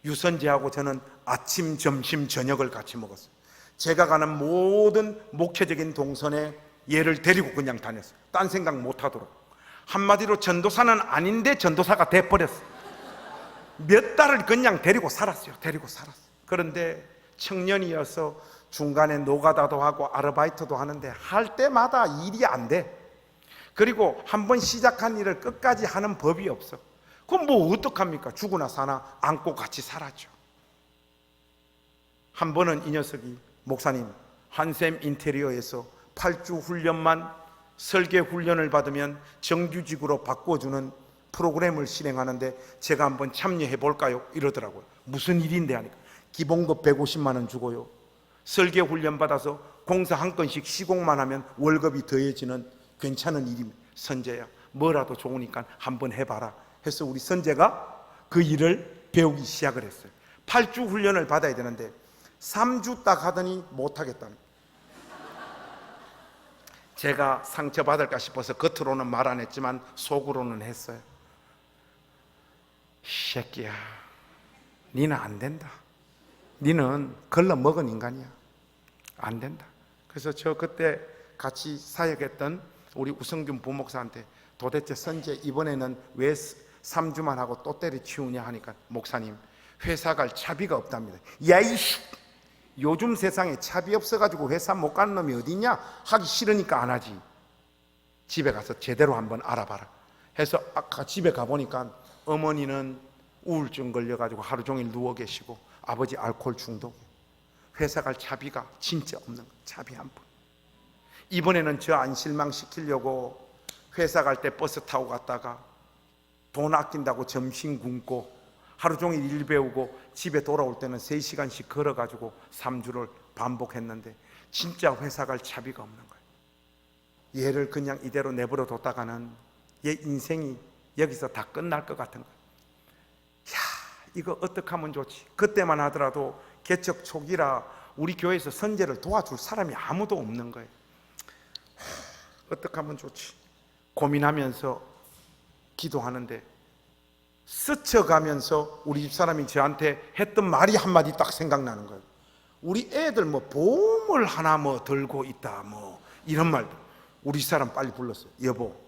유선재하고 저는 아침, 점심, 저녁을 같이 먹었어요. 제가 가는 모든 목회적인 동선에 얘를 데리고 그냥 다녔어요. 딴 생각 못 하도록. 한마디로 전도사는 아닌데 전도사가 돼버렸어요. 몇 달을 그냥 데리고 살았어요. 그런데 청년이어서 중간에 노가다도 하고 아르바이트도 하는데 할 때마다 일이 안 돼. 그리고 한번 시작한 일을 끝까지 하는 법이 없어. 그럼 뭐 어떡합니까? 죽으나 사나 안고 같이 살았죠. 한 번은 이 녀석이, 목사님, 한샘 인테리어에서 8주 훈련만, 설계 훈련을 받으면 정규직으로 바꿔주는 프로그램을 실행하는데 제가 한번 참여해 볼까요? 이러더라고요. 무슨 일인데 하니까 기본급 150만 원 주고요, 설계 훈련 받아서 공사 한 건씩 시공만 하면 월급이 더해지는 괜찮은 일입니다. 선재야, 뭐라도 좋으니까 한번 해봐라 해서 우리 선재가 그 일을 배우기 시작을 했어요. 8주 훈련을 받아야 되는데 3주 딱 하더니 못하겠다는 거예요. 제가 상처받을까 싶어서 겉으로는 말 안 했지만 속으로는 했어요. 이 새끼야, 니는 안 된다. 니는 걸러 먹은 인간이야. 안 된다. 그래서 저 그때 같이 사역했던 우리 우성균 부목사한테, 도대체 선재 이번에는 왜 3주만 하고 또 때려치우냐 하니까, 목사님, 회사 갈 차비가 없답니다. 야 이씨, 요즘 세상에 차비 없어가지고 회사 못 가는 놈이 어디냐? 하기 싫으니까 안 하지. 집에 가서 제대로 한번 알아봐라 해서 아까 집에 가보니까 어머니는 우울증 걸려가지고 하루 종일 누워 계시고 아버지 알코올 중독, 회사 갈 차비가 진짜 없는 거예요. 차비 한 푼. 이번에는 저 안 실망시키려고 회사 갈 때 버스 타고 갔다가 돈 아낀다고 점심 굶고 하루 종일 일 배우고 집에 돌아올 때는 3시간씩 걸어가지고 3주를 반복했는데 진짜 회사 갈 차비가 없는 거예요. 얘를 그냥 이대로 내버려 뒀다가는 얘 인생이 여기서 다 끝날 것 같은 거예요. 야, 이거 어떻게 하면 좋지? 그때만 하더라도 개척 초기라 우리 교회에서 선제를 도와줄 사람이 아무도 없는 거예요. 어떻게 하면 좋지? 고민하면서 기도하는데 스쳐가면서 우리 집사람이 저한테 했던 말이 한마디 딱 생각나는 거예요. 우리 애들 뭐 보험을 하나 뭐 들고 있다 뭐 이런 말도. 우리 집사람 빨리 불렀어요. 여보,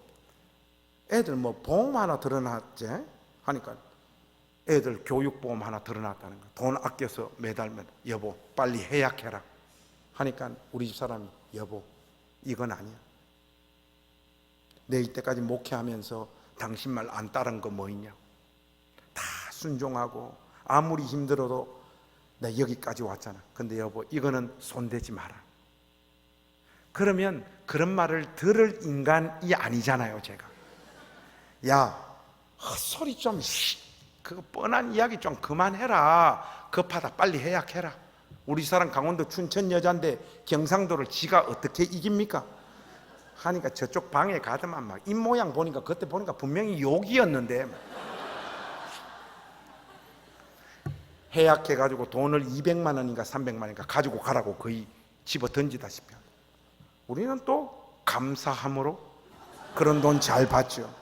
애들 뭐 보험 하나 들어놨지? 하니까 애들 교육보험 하나 들어놨다는 거야. 돈 아껴서 매달 여보 빨리 해약해라 하니까 우리 집사람이 여보 이건 아니야. 내 이때까지 목회하면서 당신 말 안 따른 거 뭐 있냐고. 다 순종하고 아무리 힘들어도 나 여기까지 왔잖아. 근데 여보 이거는 손대지 마라. 그러면 그런 말을 들을 인간이 아니잖아요. 제가 야 헛소리 좀 그거 뻔한 이야기 좀 그만해라. 급하다 빨리 해약해라. 우리 사람 강원도 춘천 여자인데 경상도를 지가 어떻게 이깁니까? 하니까 저쪽 방에 가더만 막 입모양 보니까 그때 보니까 분명히 욕이었는데 해약해가지고 돈을 200만 원인가 300만 원인가 가지고 가라고 거의 집어 던지다시피. 우리는 또 감사함으로 그런 돈 잘 받죠.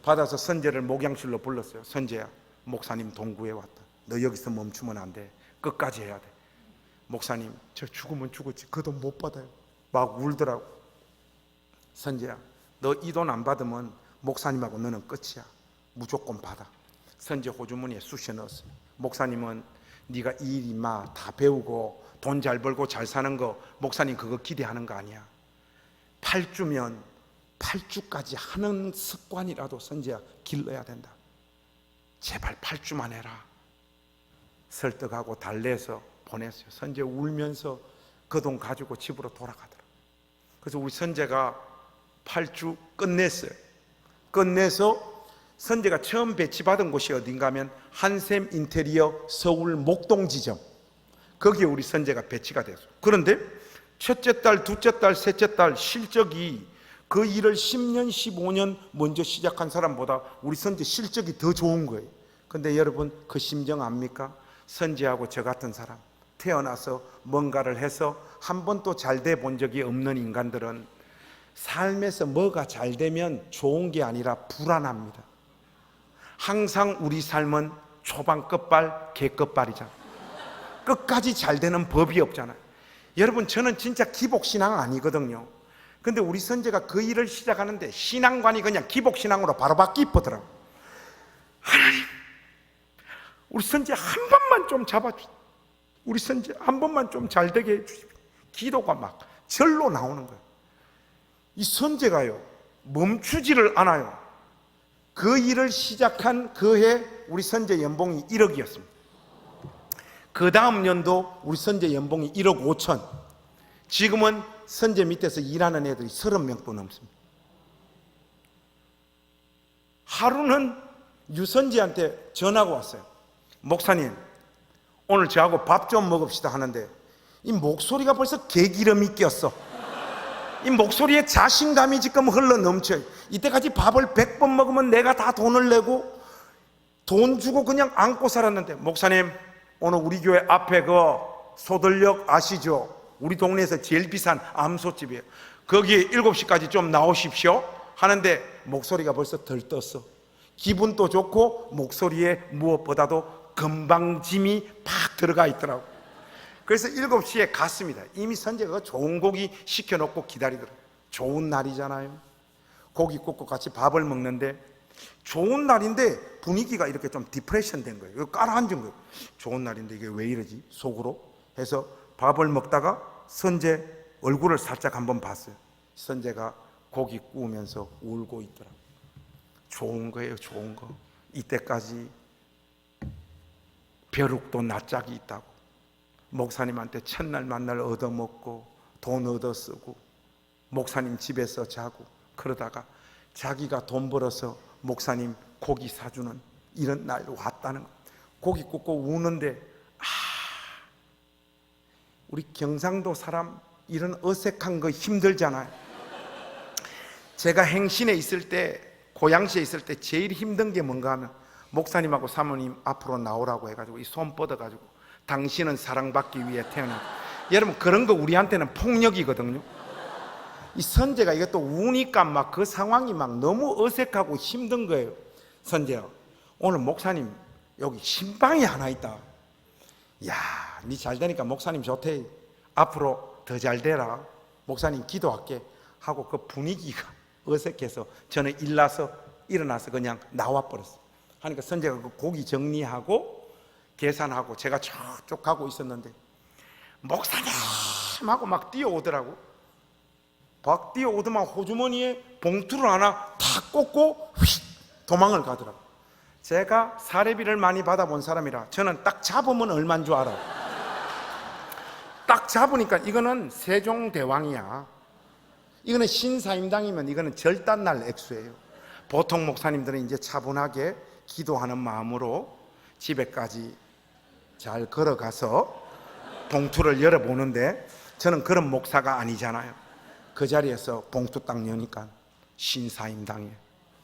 받아서 선제를 목양실로 불렀어요. 선제야 목사님 동구에 왔다. 너 여기서 멈추면 안 돼. 끝까지 해야 돼. 목사님 저 죽으면 죽었지 그 돈 못 받아요. 막 울더라고. 선제야 너 이 돈 안 받으면 목사님하고 너는 끝이야. 무조건 받아. 선제 호주머니에 쑤셔 넣었어요. 목사님은 네가 이 일 임마 다 배우고 돈 잘 벌고 잘 사는 거 목사님 그거 기대하는 거 아니야. 8주면 8주까지 하는 습관이라도 선제야 길러야 된다. 제발 8주만 해라. 설득하고 달래서 보냈어요. 선제 울면서 그 돈 가지고 집으로 돌아가더라. 그래서 우리 선제가 8주 끝냈어요. 끝내서 선제가 처음 배치받은 곳이 어딘가 하면 한샘 인테리어 서울 목동 지점, 거기에 우리 선제가 배치가 됐어요. 그런데 첫째 딸, 둘째 딸, 셋째 딸 실적이 그 일을 10년, 15년 먼저 시작한 사람보다 우리 선제 실적이 더 좋은 거예요. 근데 여러분 그 심정 압니까? 선제하고 저 같은 사람 태어나서 뭔가를 해서 한 번도 잘 돼 본 적이 없는 인간들은 삶에서 뭐가 잘 되면 좋은 게 아니라 불안합니다. 항상 우리 삶은 초반 끝발, 개 끝발이잖아요. 끝까지 잘 되는 법이 없잖아요. 여러분 저는 진짜 기복신앙 아니거든요. 근데 우리 선제가 그 일을 시작하는데 신앙관이 그냥 기복신앙으로 바로 바뀌더라고요. 하나님 우리 선제 한 번만 좀 잡아주세요. 우리 선제 한 번만 좀 잘 되게 해주십시오. 기도가 막 절로 나오는 거예요. 이 선제가요 멈추지를 않아요. 그 일을 시작한 그 해 우리 선제 연봉이 1억이었습니다. 그 다음 연도 우리 선제 연봉이 1억 5천. 지금은 선제 밑에서 일하는 애들이 30명도 넘습니다. 하루는 유선지한테 전화가 왔어요. 목사님 오늘 저하고 밥 좀 먹읍시다 하는데 이 목소리가 벌써 개기름이 꼈어. 이 목소리에 자신감이 지금 흘러 넘쳐요. 이때까지 밥을 100번 먹으면 내가 다 돈을 내고 돈 주고 그냥 안고 살았는데 목사님 오늘 우리 교회 앞에 그 소들역 아시죠? 우리 동네에서 제일 비싼 암소집이에요. 거기 7시까지 좀 나오십시오 하는데 목소리가 벌써 덜 떴어. 기분도 좋고 목소리에 무엇보다도 건방짐이 팍 들어가 있더라고. 그래서 7시에 갔습니다. 이미 선제가 좋은 고기 시켜놓고 기다리더라고요. 좋은 날이잖아요. 고기 굽고 같이 밥을 먹는데 좋은 날인데 분위기가 이렇게 좀 디프레션 된 거예요. 깔아앉은 거예요. 좋은 날인데 이게 왜 이러지? 속으로 해서 밥을 먹다가 선제 얼굴을 살짝 한번 봤어요. 선제가 고기 구우면서 울고 있더라고요. 좋은 거예요, 좋은 거. 이때까지 벼룩도 낯짝이 있다고 목사님한테 첫날 만날 얻어먹고 돈 얻어 쓰고 목사님 집에서 자고 그러다가 자기가 돈 벌어서 목사님 고기 사주는 이런 날 왔다는 거. 고기 굽고 우는데 우리 경상도 사람 이런 어색한 거 힘들잖아요. 제가 행신에 있을 때 고양시에 있을 때 제일 힘든 게 뭔가 하면 목사님하고 사모님 앞으로 나오라고 해가지고 이 손 뻗어가지고 당신은 사랑받기 위해 태어났다. 여러분, 그런 거 우리한테는 폭력이거든요. 이 선재가 이것도 우니까 막 그 상황이 막 너무 어색하고 힘든 거예요. 선재야, 오늘 목사님 여기 신방이 하나 있다. 야, 니 잘 되니까 목사님 좋대. 앞으로 더 잘 되라. 목사님 기도할게 하고 그 분위기가 어색해서 저는 일어나서 그냥 나와 버렸어. 하니까 선재가 그 고기 정리하고 계산하고 제가 저쪽 가고 있었는데 목사님 하고 막 뛰어오더라고. 막 뛰어오더만 호주머니에 봉투를 하나 탁 꽂고 휙 도망을 가더라고. 제가 사례비를 많이 받아본 사람이라 저는 딱 잡으면 얼마인 줄 알아. 딱 잡으니까 이거는 세종대왕이야. 이거는 신사임당이면 이거는 절단날 액수예요. 보통 목사님들은 이제 차분하게 기도하는 마음으로 집에까지 잘 걸어가서 봉투를 열어보는데 저는 그런 목사가 아니잖아요. 그 자리에서 봉투 딱 여니까 신사임당에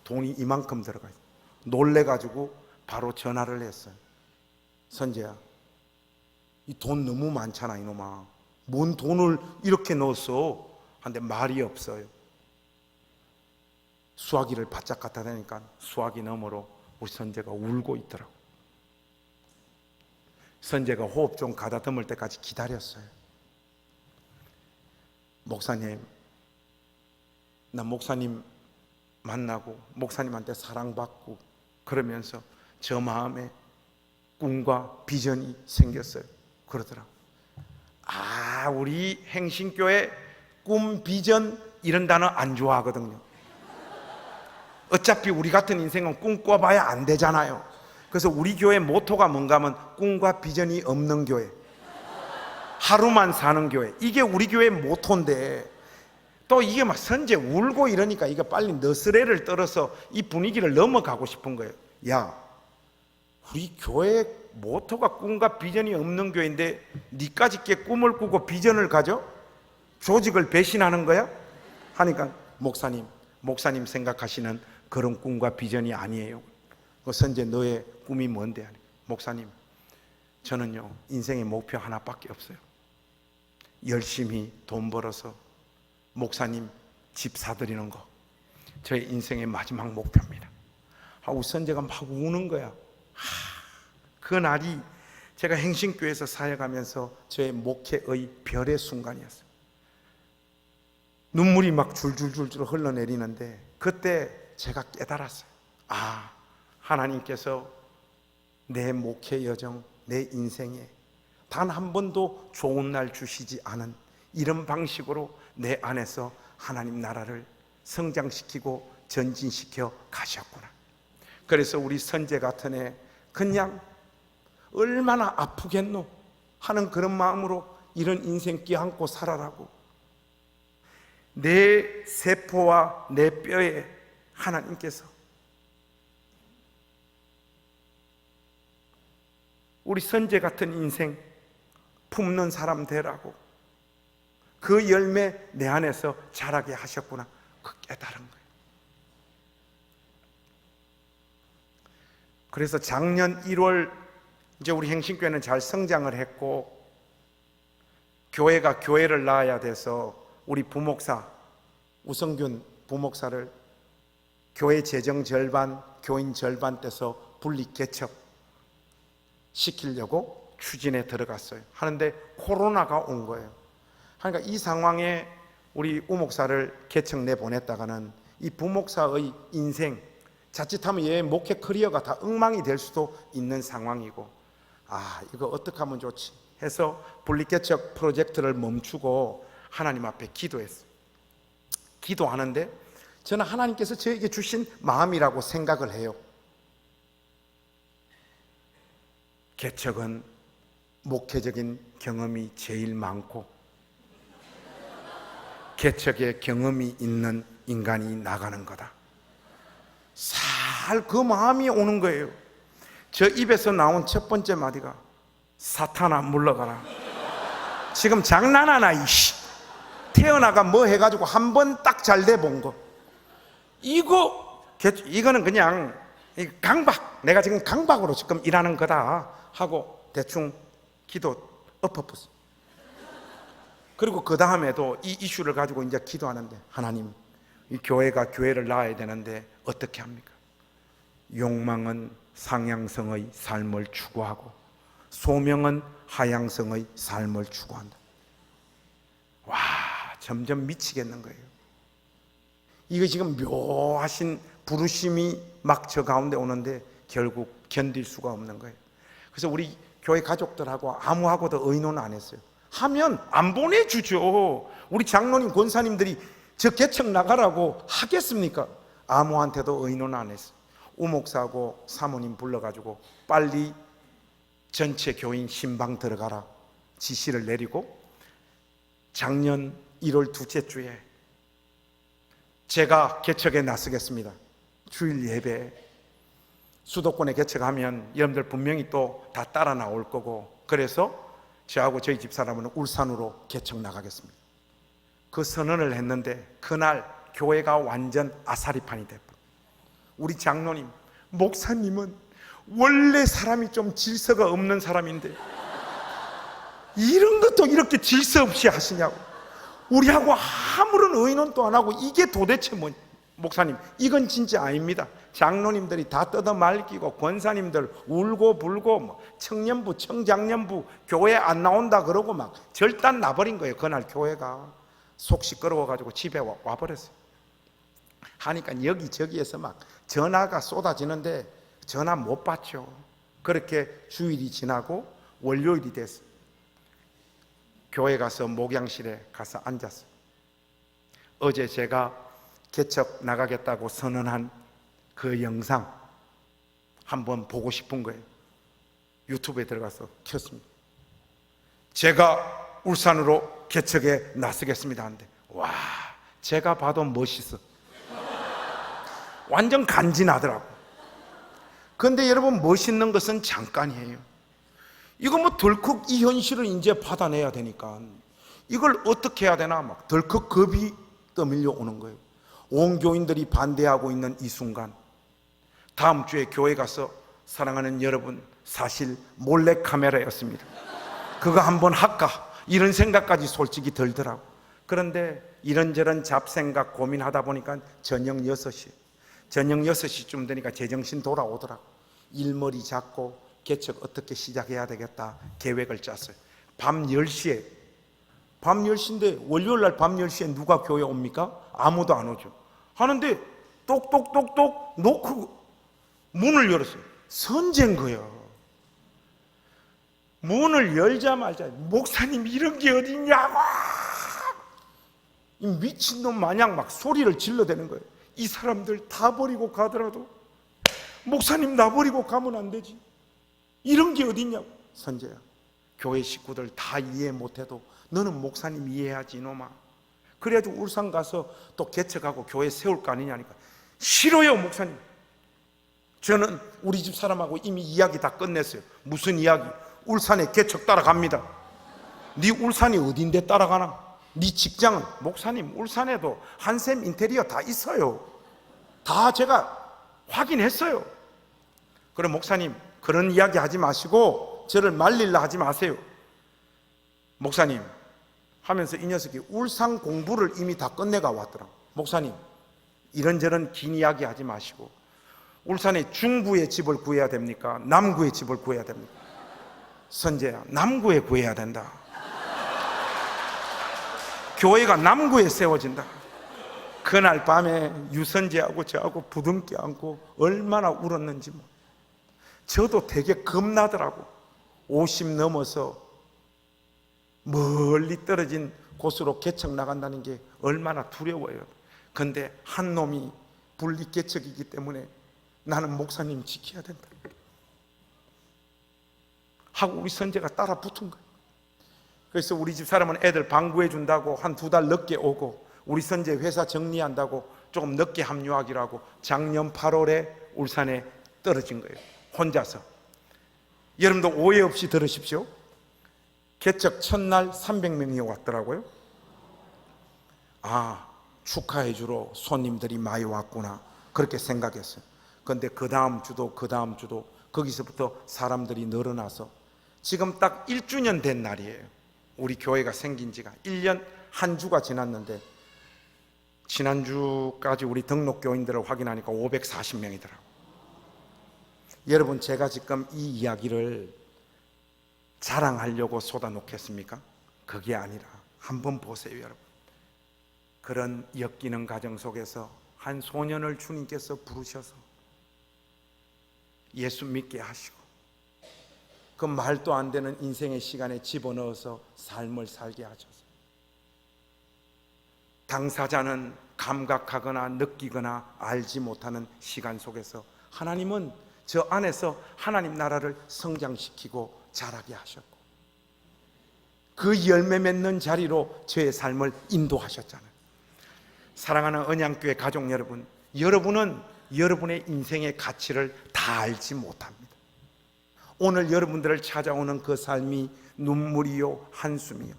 돈이 이만큼 들어가 있어요. 놀래가지고 바로 전화를 했어요. 선재야, 이 돈 너무 많잖아 이놈아. 뭔 돈을 이렇게 넣었어? 한데 말이 없어요. 수화기를 바짝 갖다 대니까 수화기 너머로 우리 선재가 울고 있더라고. 선재가 호흡 좀 가다듬을 때까지 기다렸어요. 목사님, 나 목사님 만나고 목사님한테 사랑받고 그러면서 저 마음에 꿈과 비전이 생겼어요. 그러더라고. 아, 우리 행신교회 꿈, 비전 이런 단어 안 좋아하거든요. 어차피 우리 같은 인생은 꿈꿔봐야 안 되잖아요. 그래서 우리 교회 모토가 뭔가 하면 꿈과 비전이 없는 교회, 하루만 사는 교회, 이게 우리 교회 모토인데 또 이게 막 선제 울고 이러니까 이거 빨리 너스레를 떨어서 이 분위기를 넘어가고 싶은 거예요. 야, 우리 교회 모토가 꿈과 비전이 없는 교회인데 니까지 꽤 꿈을 꾸고 비전을 가져? 조직을 배신하는 거야? 하니까 목사님 생각하시는 그런 꿈과 비전이 아니에요. 선재 너의 꿈이 뭔데? 목사님, 저는요 인생의 목표 하나밖에 없어요. 열심히 돈 벌어서 목사님 집 사드리는 거 저의 인생의 마지막 목표입니다 하고 선재가 막 우는 거야. 그 날이 제가 행신교회에서 사역하면서 저의 목회의 별의 순간이었어요. 눈물이 막 줄줄줄줄 흘러내리는데 그때 제가 깨달았어요. 아, 하나님께서 내 목회 여정, 내 인생에 단 한 번도 좋은 날 주시지 않은 이런 방식으로 내 안에서 하나님 나라를 성장시키고 전진시켜 가셨구나. 그래서 우리 선재 같은 애 그냥 얼마나 아프겠노 하는 그런 마음으로 이런 인생 끼안고 살아라고 내 세포와 내 뼈에 하나님께서 우리 선재 같은 인생 품는 사람 되라고 그 열매 내 안에서 자라게 하셨구나. 그 깨달은 거예요. 그래서 작년 1월 이제 우리 행신교회는 잘 성장을 했고 교회가 교회를 낳아야 돼서 우리 부목사 우성균 부목사를 교회 재정 절반 교인 절반 떼서 분리 개척 시키려고 추진에 들어갔어요. 하는데 코로나가 온 거예요. 그러니까 이 상황에 우리 우목사를 개척 내보냈다가는 이 부목사의 인생 자칫하면 얘 목회 커리어가 다 엉망이 될 수도 있는 상황이고 아, 이거 어떻게 하면 좋지 해서 분리개척 프로젝트를 멈추고 하나님 앞에 기도했어요. 기도하는데 저는 하나님께서 저에게 주신 마음이라고 생각을 해요. 개척은 목회적인 경험이 제일 많고 개척의 경험이 있는 인간이 나가는 거다. 살 그 마음이 오는 거예요. 저 입에서 나온 첫 번째 마디가 사탄아 물러가라. 지금 장난하나 이씨. 태어나가 뭐 해가지고 한 번 딱 잘 돼 본 거. 이거는 그냥 강박. 내가 지금 강박으로 지금 일하는 거다 하고 대충 기도 엎어pus어. 그리고 그 다음에도 이 이슈를 가지고 이제 기도하는데, 하나님, 이 교회가 교회를 낳아야 되는데 어떻게 합니까? 욕망은 상향성의 삶을 추구하고 소명은 하향성의 삶을 추구한다. 와, 점점 미치겠는 거예요. 이거 지금 묘하신 부르심이 막 저 가운데 오는데 결국 견딜 수가 없는 거예요. 그래서 우리 교회 가족들하고 아무하고도 의논 안 했어요. 하면 안 보내주죠. 우리 장로님, 권사님들이 저 개척 나가라고 하겠습니까? 아무한테도 의논 안 했어요. 우목사하고 사모님 불러가지고 빨리 전체 교인 신방 들어가라 지시를 내리고, 작년 1월 둘째 주에 제가 개척에 나서겠습니다. 주일 예배, 수도권에 개척하면 여러분들 분명히 또 다 따라 나올 거고, 그래서 저하고 저희 집사람은 울산으로 개척 나가겠습니다. 그 선언을 했는데 그날 교회가 완전 아사리판이 됐고, 우리 장로님, 목사님은 원래 사람이 좀 질서가 없는 사람인데 이런 것도 이렇게 질서 없이 하시냐고, 우리하고 아무런 의논도 안 하고, 이게 도대체 뭐냐. 목사님, 이건 진짜 아닙니다. 장로님들이 다 뜯어 말기고 권사님들 울고 불고 뭐 청년부, 청장년부 교회 안 나온다 그러고 막 절단 나버린 거예요. 그날 교회가 속 시끄러워가지고 집에 와버렸어요. 하니까 여기저기에서 막 전화가 쏟아지는데 전화 못 받죠. 그렇게 주일이 지나고 월요일이 됐어요. 교회 가서 목양실에 가서 앉았어요. 어제 제가 개척 나가겠다고 선언한 그 영상 한번 보고 싶은 거예요. 유튜브에 들어가서 켰습니다. 제가 울산으로 개척에 나서겠습니다 하는데, 와, 제가 봐도 멋있어. 완전 간지나더라고. 그런데 여러분, 멋있는 것은 잠깐이에요. 이거 뭐 덜컥 이 현실을 이제 받아내야 되니까 이걸 어떻게 해야 되나 막 덜컥 겁이 떠밀려 오는 거예요. 온 교인들이 반대하고 있는 이 순간, 다음 주에 교회 가서 사랑하는 여러분, 사실 몰래 카메라였습니다. 그거 한번 할까? 이런 생각까지 솔직히 들더라고. 그런데 이런저런 잡생각 고민하다 보니까 저녁 6시, 저녁 6시쯤 되니까 제정신 돌아오더라고. 일머리 잡고 개척 어떻게 시작해야 되겠다 계획을 짰어요. 밤 10시에, 밤 10시인데 월요일 날 밤 10시에 누가 교회 옵니까? 아무도 안 오죠. 하는데 똑똑똑똑 놓고 문을 열었어요. 선제인 거예요. 문을 열자마자 목사님 이런 게 어딨냐고 이 미친놈 마냥 막 소리를 질러대는 거예요. 이 사람들 다 버리고 가더라도 목사님 나 버리고 가면 안 되지. 이런 게 어딨냐고. 선재야, 교회 식구들 다 이해 못해도 너는 목사님 이해하지 이놈아. 그래야지 울산 가서 또 개척하고 교회 세울 거 아니냐니까. 싫어요 목사님. 저는 우리 집 사람하고 이미 이야기 다 끝냈어요. 무슨 이야기? 울산에 개척 따라갑니다. 네 울산이 어딘데 따라가나? 네 직장은? 목사님 울산에도 한샘 인테리어 다 있어요. 다 제가 확인했어요. 그럼 목사님 그런 이야기 하지 마시고 저를 말릴라 하지 마세요. 목사님 하면서 이 녀석이 울산 공부를 이미 다 끝내가 왔더라고. 목사님 이런저런 긴 이야기 하지 마시고 울산에 중구에 집을 구해야 됩니까? 남구에 집을 구해야 됩니까? 선재야, 남구에 구해야 된다. 교회가 남구에 세워진다. 그날 밤에 유선재하고 저하고 부둥켜 안고 얼마나 울었는지 뭐. 저도 되게 겁나더라고. 50 넘어서 멀리 떨어진 곳으로 개척 나간다는 게 얼마나 두려워요. 근데 한 놈이 분리 개척이기 때문에 나는 목사님 지켜야 된다 하고 우리 선재가 따라 붙은 거예요. 그래서 우리 집 사람은 애들 방구해 준다고 한 2달 늦게 오고, 우리 선재 회사 정리한다고 조금 늦게 합류하기로 하고 작년 8월에 울산에 떨어진 거예요. 혼자서. 여러분도 오해 없이 들으십시오. 개척 첫날 300명이 왔더라고요. 아, 축하해 주러 손님들이 많이 왔구나 그렇게 생각했어요. 그런데 그 다음 주도 거기서부터 사람들이 늘어나서 지금 딱 1주년 된 날이에요. 우리 교회가 생긴 지가 1년 한 주가 지났는데 지난주까지 우리 등록 교인들을 확인하니까 540명이더라고요. 여러분, 제가 지금 이 이야기를 자랑하려고 쏟아놓겠습니까? 그게 아니라 한번 보세요, 여러분. 그런 엮이는 가정 속에서 한 소년을 주님께서 부르셔서 예수 믿게 하시고 그 말도 안 되는 인생의 시간에 집어넣어서 삶을 살게 하셔서 당사자는 감각하거나 느끼거나 알지 못하는 시간 속에서 하나님은 저 안에서 하나님 나라를 성장시키고 자라게 하셨고 그 열매 맺는 자리로 저의 삶을 인도하셨잖아요. 사랑하는 언양교회 가족 여러분, 여러분은 여러분의 인생의 가치를 다 알지 못합니다. 오늘 여러분들을 찾아오는 그 삶이 눈물이요 한숨이요,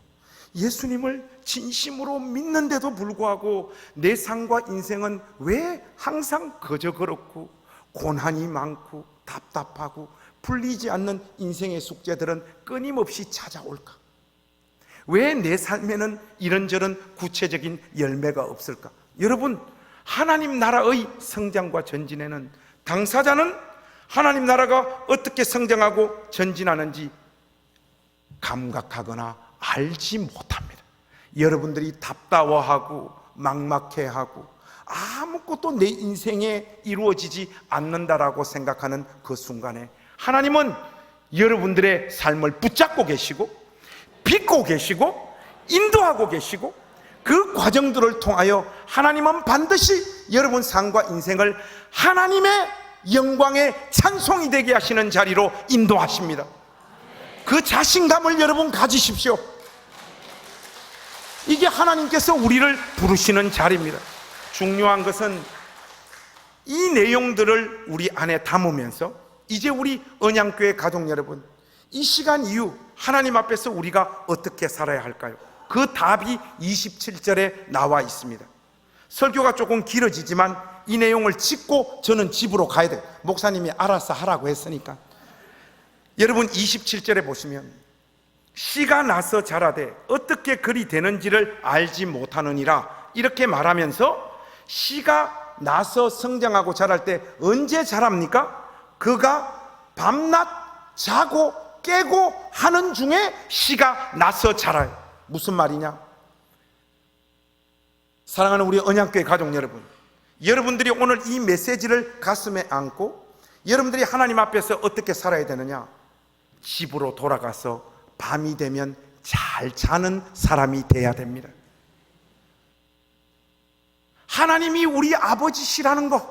예수님을 진심으로 믿는데도 불구하고 내 삶과 인생은 왜 항상 그저 그렇고 고난이 많고 답답하고 풀리지 않는 인생의 숙제들은 끊임없이 찾아올까? 왜 내 삶에는 이런저런 구체적인 열매가 없을까? 여러분, 하나님 나라의 성장과 전진에는 당사자는 하나님 나라가 어떻게 성장하고 전진하는지 감각하거나 알지 못합니다. 여러분들이 답답해하고 막막해하고 아무것도 내 인생에 이루어지지 않는다라고 생각하는 그 순간에 하나님은 여러분들의 삶을 붙잡고 계시고 빚고 계시고 인도하고 계시고 그 과정들을 통하여 하나님은 반드시 여러분 삶과 인생을 하나님의 영광의 찬송이 되게 하시는 자리로 인도하십니다. 그 자신감을 여러분 가지십시오. 이게 하나님께서 우리를 부르시는 자리입니다. 중요한 것은 이 내용들을 우리 안에 담으면서 이제 우리 언양교회 가족 여러분, 이 시간 이후 하나님 앞에서 우리가 어떻게 살아야 할까요? 그 답이 27절에 나와 있습니다. 설교가 조금 길어지지만 이 내용을 짚고 저는 집으로 가야 돼요. 목사님이 알아서 하라고 했으니까. 여러분, 27절에 보시면 씨가 나서 자라되 어떻게 그리 되는지를 알지 못하느니라 이렇게 말하면서 씨가 나서 성장하고 자랄 때 언제 자랍니까? 그가 밤낮 자고 깨고 하는 중에 씨가 나서 자라요. 무슨 말이냐? 사랑하는 우리 언양교회 가족 여러분, 여러분들이 오늘 이 메시지를 가슴에 안고 여러분들이 하나님 앞에서 어떻게 살아야 되느냐? 집으로 돌아가서 밤이 되면 잘 자는 사람이 돼야 됩니다. 하나님이 우리 아버지시라는 것,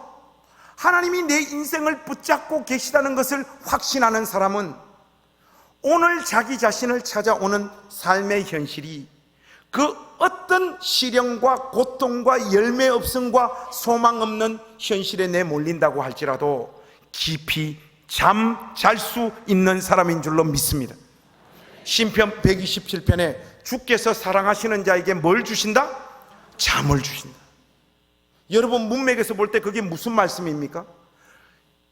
하나님이 내 인생을 붙잡고 계시다는 것을 확신하는 사람은 오늘 자기 자신을 찾아오는 삶의 현실이 그 어떤 시련과 고통과 열매 없음과 소망 없는 현실에 내몰린다고 할지라도 깊이 잠 잘 수 있는 사람인 줄로 믿습니다. 시편 127편에 주께서 사랑하시는 자에게 뭘 주신다? 잠을 주신다. 여러분, 문맥에서 볼 때 그게 무슨 말씀입니까?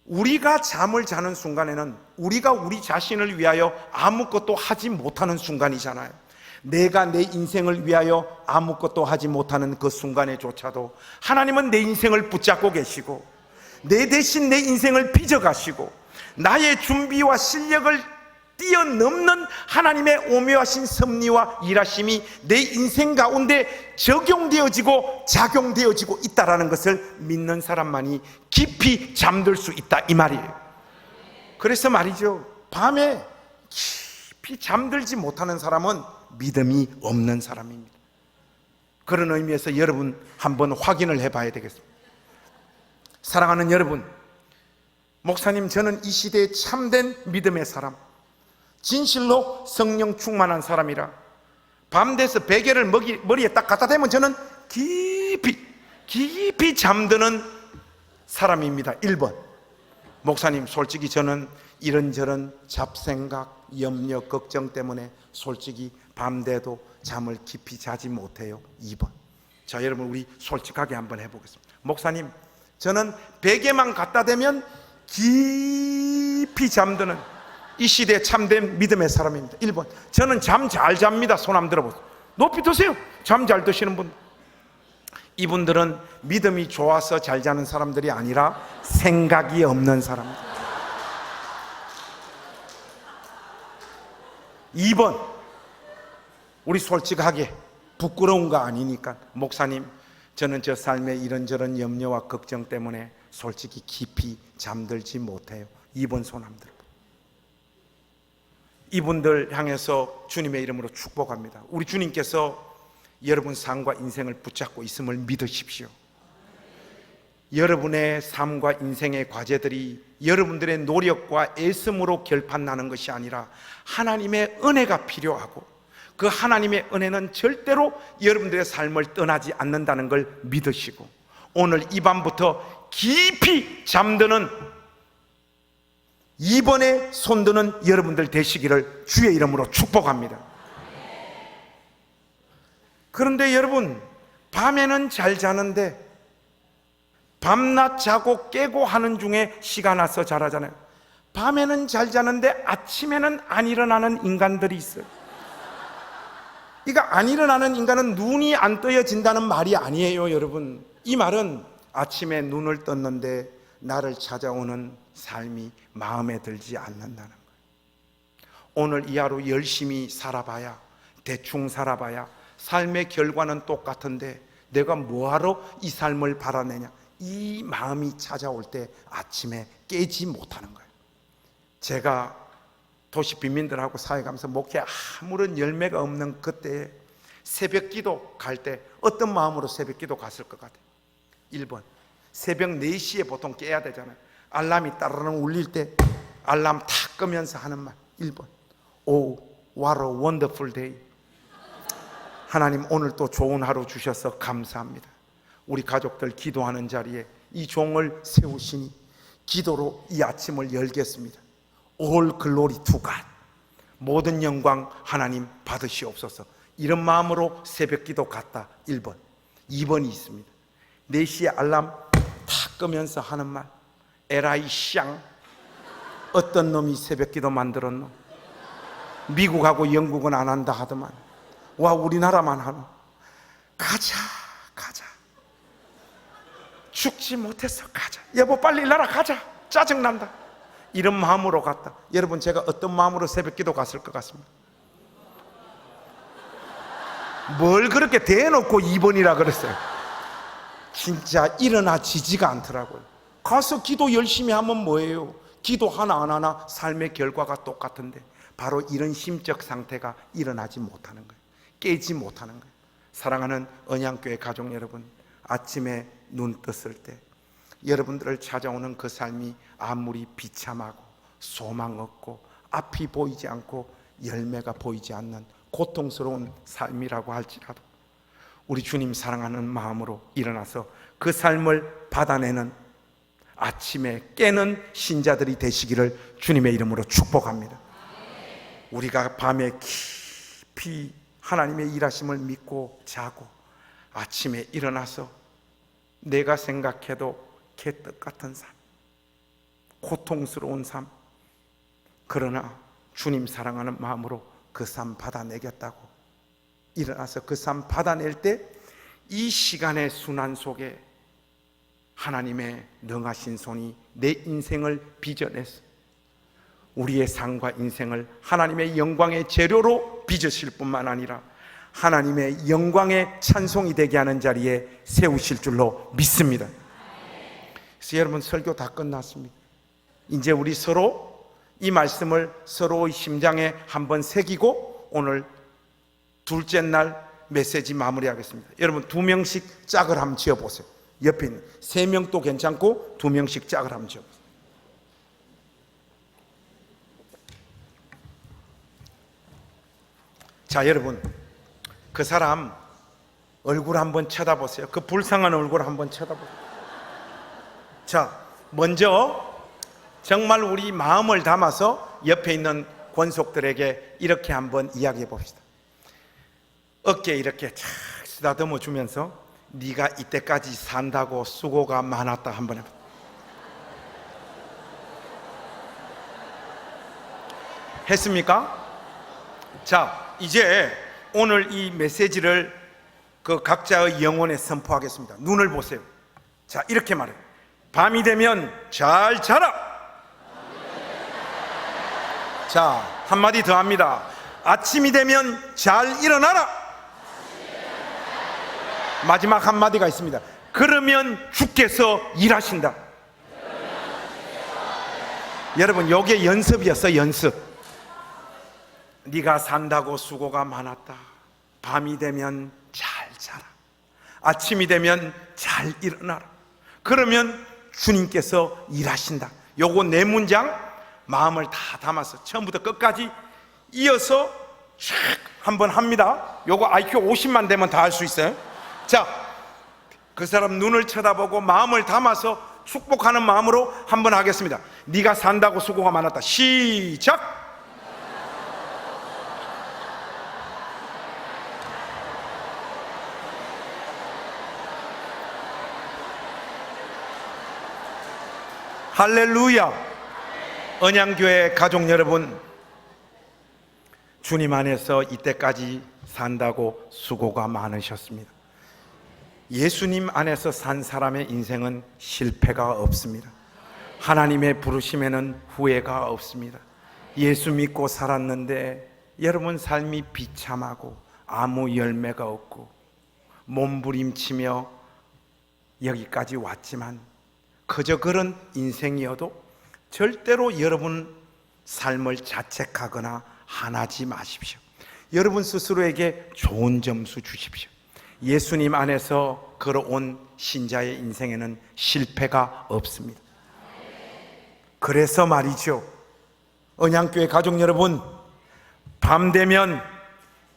우리가 잠을 자는 순간에는 우리가 우리 자신을 위하여 아무것도 하지 못하는 순간이잖아요. 내가 내 인생을 위하여 아무것도 하지 못하는 그 순간에조차도 하나님은 내 인생을 붙잡고 계시고 내 대신 내 인생을 빚어가시고 나의 준비와 실력을 뛰어넘는 하나님의 오묘하신 섭리와 일하심이 내 인생 가운데 적용되어지고 작용되어지고 있다는 것을 믿는 사람만이 깊이 잠들 수 있다, 이 말이에요. 그래서 말이죠, 밤에 깊이 잠들지 못하는 사람은 믿음이 없는 사람입니다. 그런 의미에서 여러분 한번 확인을 해봐야 되겠습니다. 사랑하는 여러분, 목사님, 저는 이 시대에 참된 믿음의 사람, 진실로 성령 충만한 사람이라 밤 돼서 베개를 머리에 딱 갖다 대면 저는 깊이 잠드는 사람입니다. 1번, 목사님, 솔직히 저는 이런저런 잡생각, 염려, 걱정 때문에 솔직히 밤 돼도 잠을 깊이 자지 못해요. 2번, 자, 여러분 우리 솔직하게 한번 해보겠습니다. 목사님, 저는 베개만 갖다 대면 깊이 잠드는 이 시대의 참된 믿음의 사람입니다. 1번, 저는 잠 잘 잡니다. 손 한번 들어보세요. 높이 드세요. 잠 잘 드시는 분. 이분들은 믿음이 좋아서 잘 자는 사람들이 아니라 생각이 없는 사람들. 2번, 우리 솔직하게 부끄러운 거 아니니까, 목사님, 저는 저 삶에 이런저런 염려와 걱정 때문에 솔직히 깊이 잠들지 못해요. 2번 손 한번 들어보세요. 이분들 향해서 주님의 이름으로 축복합니다. 우리 주님께서 여러분 삶과 인생을 붙잡고 있음을 믿으십시오. 여러분의 삶과 인생의 과제들이 여러분들의 노력과 애씀으로 결판나는 것이 아니라 하나님의 은혜가 필요하고, 그 하나님의 은혜는 절대로 여러분들의 삶을 떠나지 않는다는 걸 믿으시고, 오늘 이 밤부터 깊이 잠드는 2번에 손드는 여러분들 되시기를 주의 이름으로 축복합니다. 그런데 여러분, 밤에는 잘 자는데 밤낮 자고 깨고 하는 중에 시간 나서 잘하잖아요. 밤에는 잘 자는데 아침에는 안 일어나는 인간들이 있어요. 이거 안 일어나는 인간은 눈이 안 떠여진다는 말이 아니에요, 여러분. 이 말은 아침에 눈을 떴는데 나를 찾아오는 삶이 마음에 들지 않는다는 거예요. 오늘 이 하루 열심히 살아봐야, 대충 살아봐야 삶의 결과는 똑같은데 내가 뭐하러 이 삶을 바라내냐, 이 마음이 찾아올 때 아침에 깨지 못하는 거예요. 제가 도시 빈민들하고 사회가면서 목회 아무런 열매가 없는 그때에 새벽 기도 갈 때 어떤 마음으로 새벽 기도 갔을 것 같아요? 1번, 새벽 4시에 보통 깨야 되잖아요. 알람이 따르릉 울릴 때 알람 탁 끄면서 하는 말 1번, Oh, what a wonderful day. 하나님, 오늘 또 좋은 하루 주셔서 감사합니다. 우리 가족들 기도하는 자리에 이 종을 세우시니 기도로 이 아침을 열겠습니다. All glory to God. 모든 영광 하나님 받으시옵소서. 이런 마음으로 새벽 기도 갔다. 1번. 2번이 있습니다. 4시에 알람 탁 끄면서 하는 말, 에라이 샹, 어떤 놈이 새벽 기도 만들었노? 미국하고 영국은 안 한다 하더만, 와 우리나라만 하노? 가자 가자, 죽지 못해서 가자, 여보 빨리 일나라 가자, 짜증난다. 이런 마음으로 갔다. 여러분, 제가 어떤 마음으로 새벽 기도 갔을 것 같습니다? 뭘 그렇게 대놓고 2번이라 그랬어요? 진짜 일어나지지가 않더라고요. 가서 기도 열심히 하면 뭐예요? 기도 하나 안 하나 삶의 결과가 똑같은데 바로 이런 심적 상태가 일어나지 못하는 거예요. 깨지 못하는 거예요. 사랑하는 언양교회 가족 여러분, 아침에 눈 떴을 때 여러분들을 찾아오는 그 삶이 아무리 비참하고 소망 없고 앞이 보이지 않고 열매가 보이지 않는 고통스러운 삶이라고 할지라도 우리 주님 사랑하는 마음으로 일어나서 그 삶을 받아내는 아침에 깨는 신자들이 되시기를 주님의 이름으로 축복합니다. 우리가 밤에 깊이 하나님의 일하심을 믿고 자고 아침에 일어나서 내가 생각해도 개떡 같은 삶, 고통스러운 삶, 그러나 주님 사랑하는 마음으로 그 삶 받아내겠다고 일어나서 그 삶 받아낼 때 이 시간의 순환 속에 하나님의 능하신 손이 내 인생을 빚어내서 우리의 삶과 인생을 하나님의 영광의 재료로 빚으실 뿐만 아니라 하나님의 영광의 찬송이 되게 하는 자리에 세우실 줄로 믿습니다. 그래서 여러분, 설교 다 끝났습니다. 이제 우리 서로 이 말씀을 서로의 심장에 한번 새기고 오늘 둘째 날 메시지 마무리하겠습니다. 여러분, 2명씩 짝을 한번 지어보세요. 옆에 있는 3명도 괜찮고 2명씩 짝을 한번 지어보세요. 자, 여러분, 그 사람 얼굴 한번 쳐다보세요. 그 불쌍한 얼굴 한번 쳐다보세요. 자, 먼저 정말 우리 마음을 담아서 옆에 있는 권속들에게 이렇게 한번 이야기해 봅시다. 어깨에 이렇게 착 쓰다듬어 주면서 네가 이때까지 산다고 수고가 많았다 한번 해봐. 했습니까? 자, 이제 오늘 이 메시지를 그 각자의 영혼에 선포하겠습니다. 눈을 보세요. 자, 이렇게 말해요. 밤이 되면 잘 자라. 자, 한마디 더 합니다. 아침이 되면 잘 일어나라. 마지막 한마디가 있습니다. 그러면 주께서 일하신다. 여러분, 요게 연습이었어. 연습. 네가 산다고 수고가 많았다. 밤이 되면 잘 자라. 아침이 되면 잘 일어나라. 그러면 주님께서 일하신다. 요거 네 문장 마음을 다 담아서 처음부터 끝까지 이어서 촥 한번 합니다. 요거 IQ 50만 되면 다 할 수 있어요. 자, 그 사람 눈을 쳐다보고 마음을 담아서 축복하는 마음으로 한번 하겠습니다. 네가 산다고 수고가 많았다. 시작. 할렐루야. 언양교회 가족 여러분, 주님 안에서 이때까지 산다고 수고가 많으셨습니다. 예수님 안에서 산 사람의 인생은 실패가 없습니다. 하나님의 부르심에는 후회가 없습니다. 예수 믿고 살았는데 여러분 삶이 비참하고 아무 열매가 없고 몸부림치며 여기까지 왔지만 그저 그런 인생이어도 절대로 여러분 삶을 자책하거나 화나지 마십시오. 여러분 스스로에게 좋은 점수 주십시오. 예수님 안에서 걸어온 신자의 인생에는 실패가 없습니다. 그래서 말이죠, 언양교회 가족 여러분, 밤 되면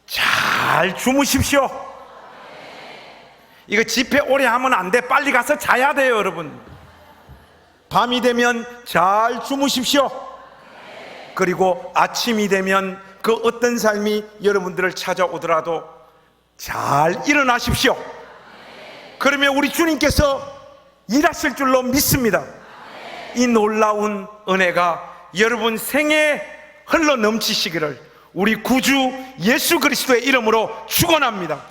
잘 주무십시오. 이거 집회 오래 하면 안 돼. 빨리 가서 자야 돼요, 여러분. 밤이 되면 잘 주무십시오. 그리고 아침이 되면 그 어떤 삶이 여러분들을 찾아오더라도 잘 일어나십시오. 그러면 우리 주님께서 일하실 줄로 믿습니다. 이 놀라운 은혜가 여러분 생애에 흘러 넘치시기를 우리 구주 예수 그리스도의 이름으로 축원합니다.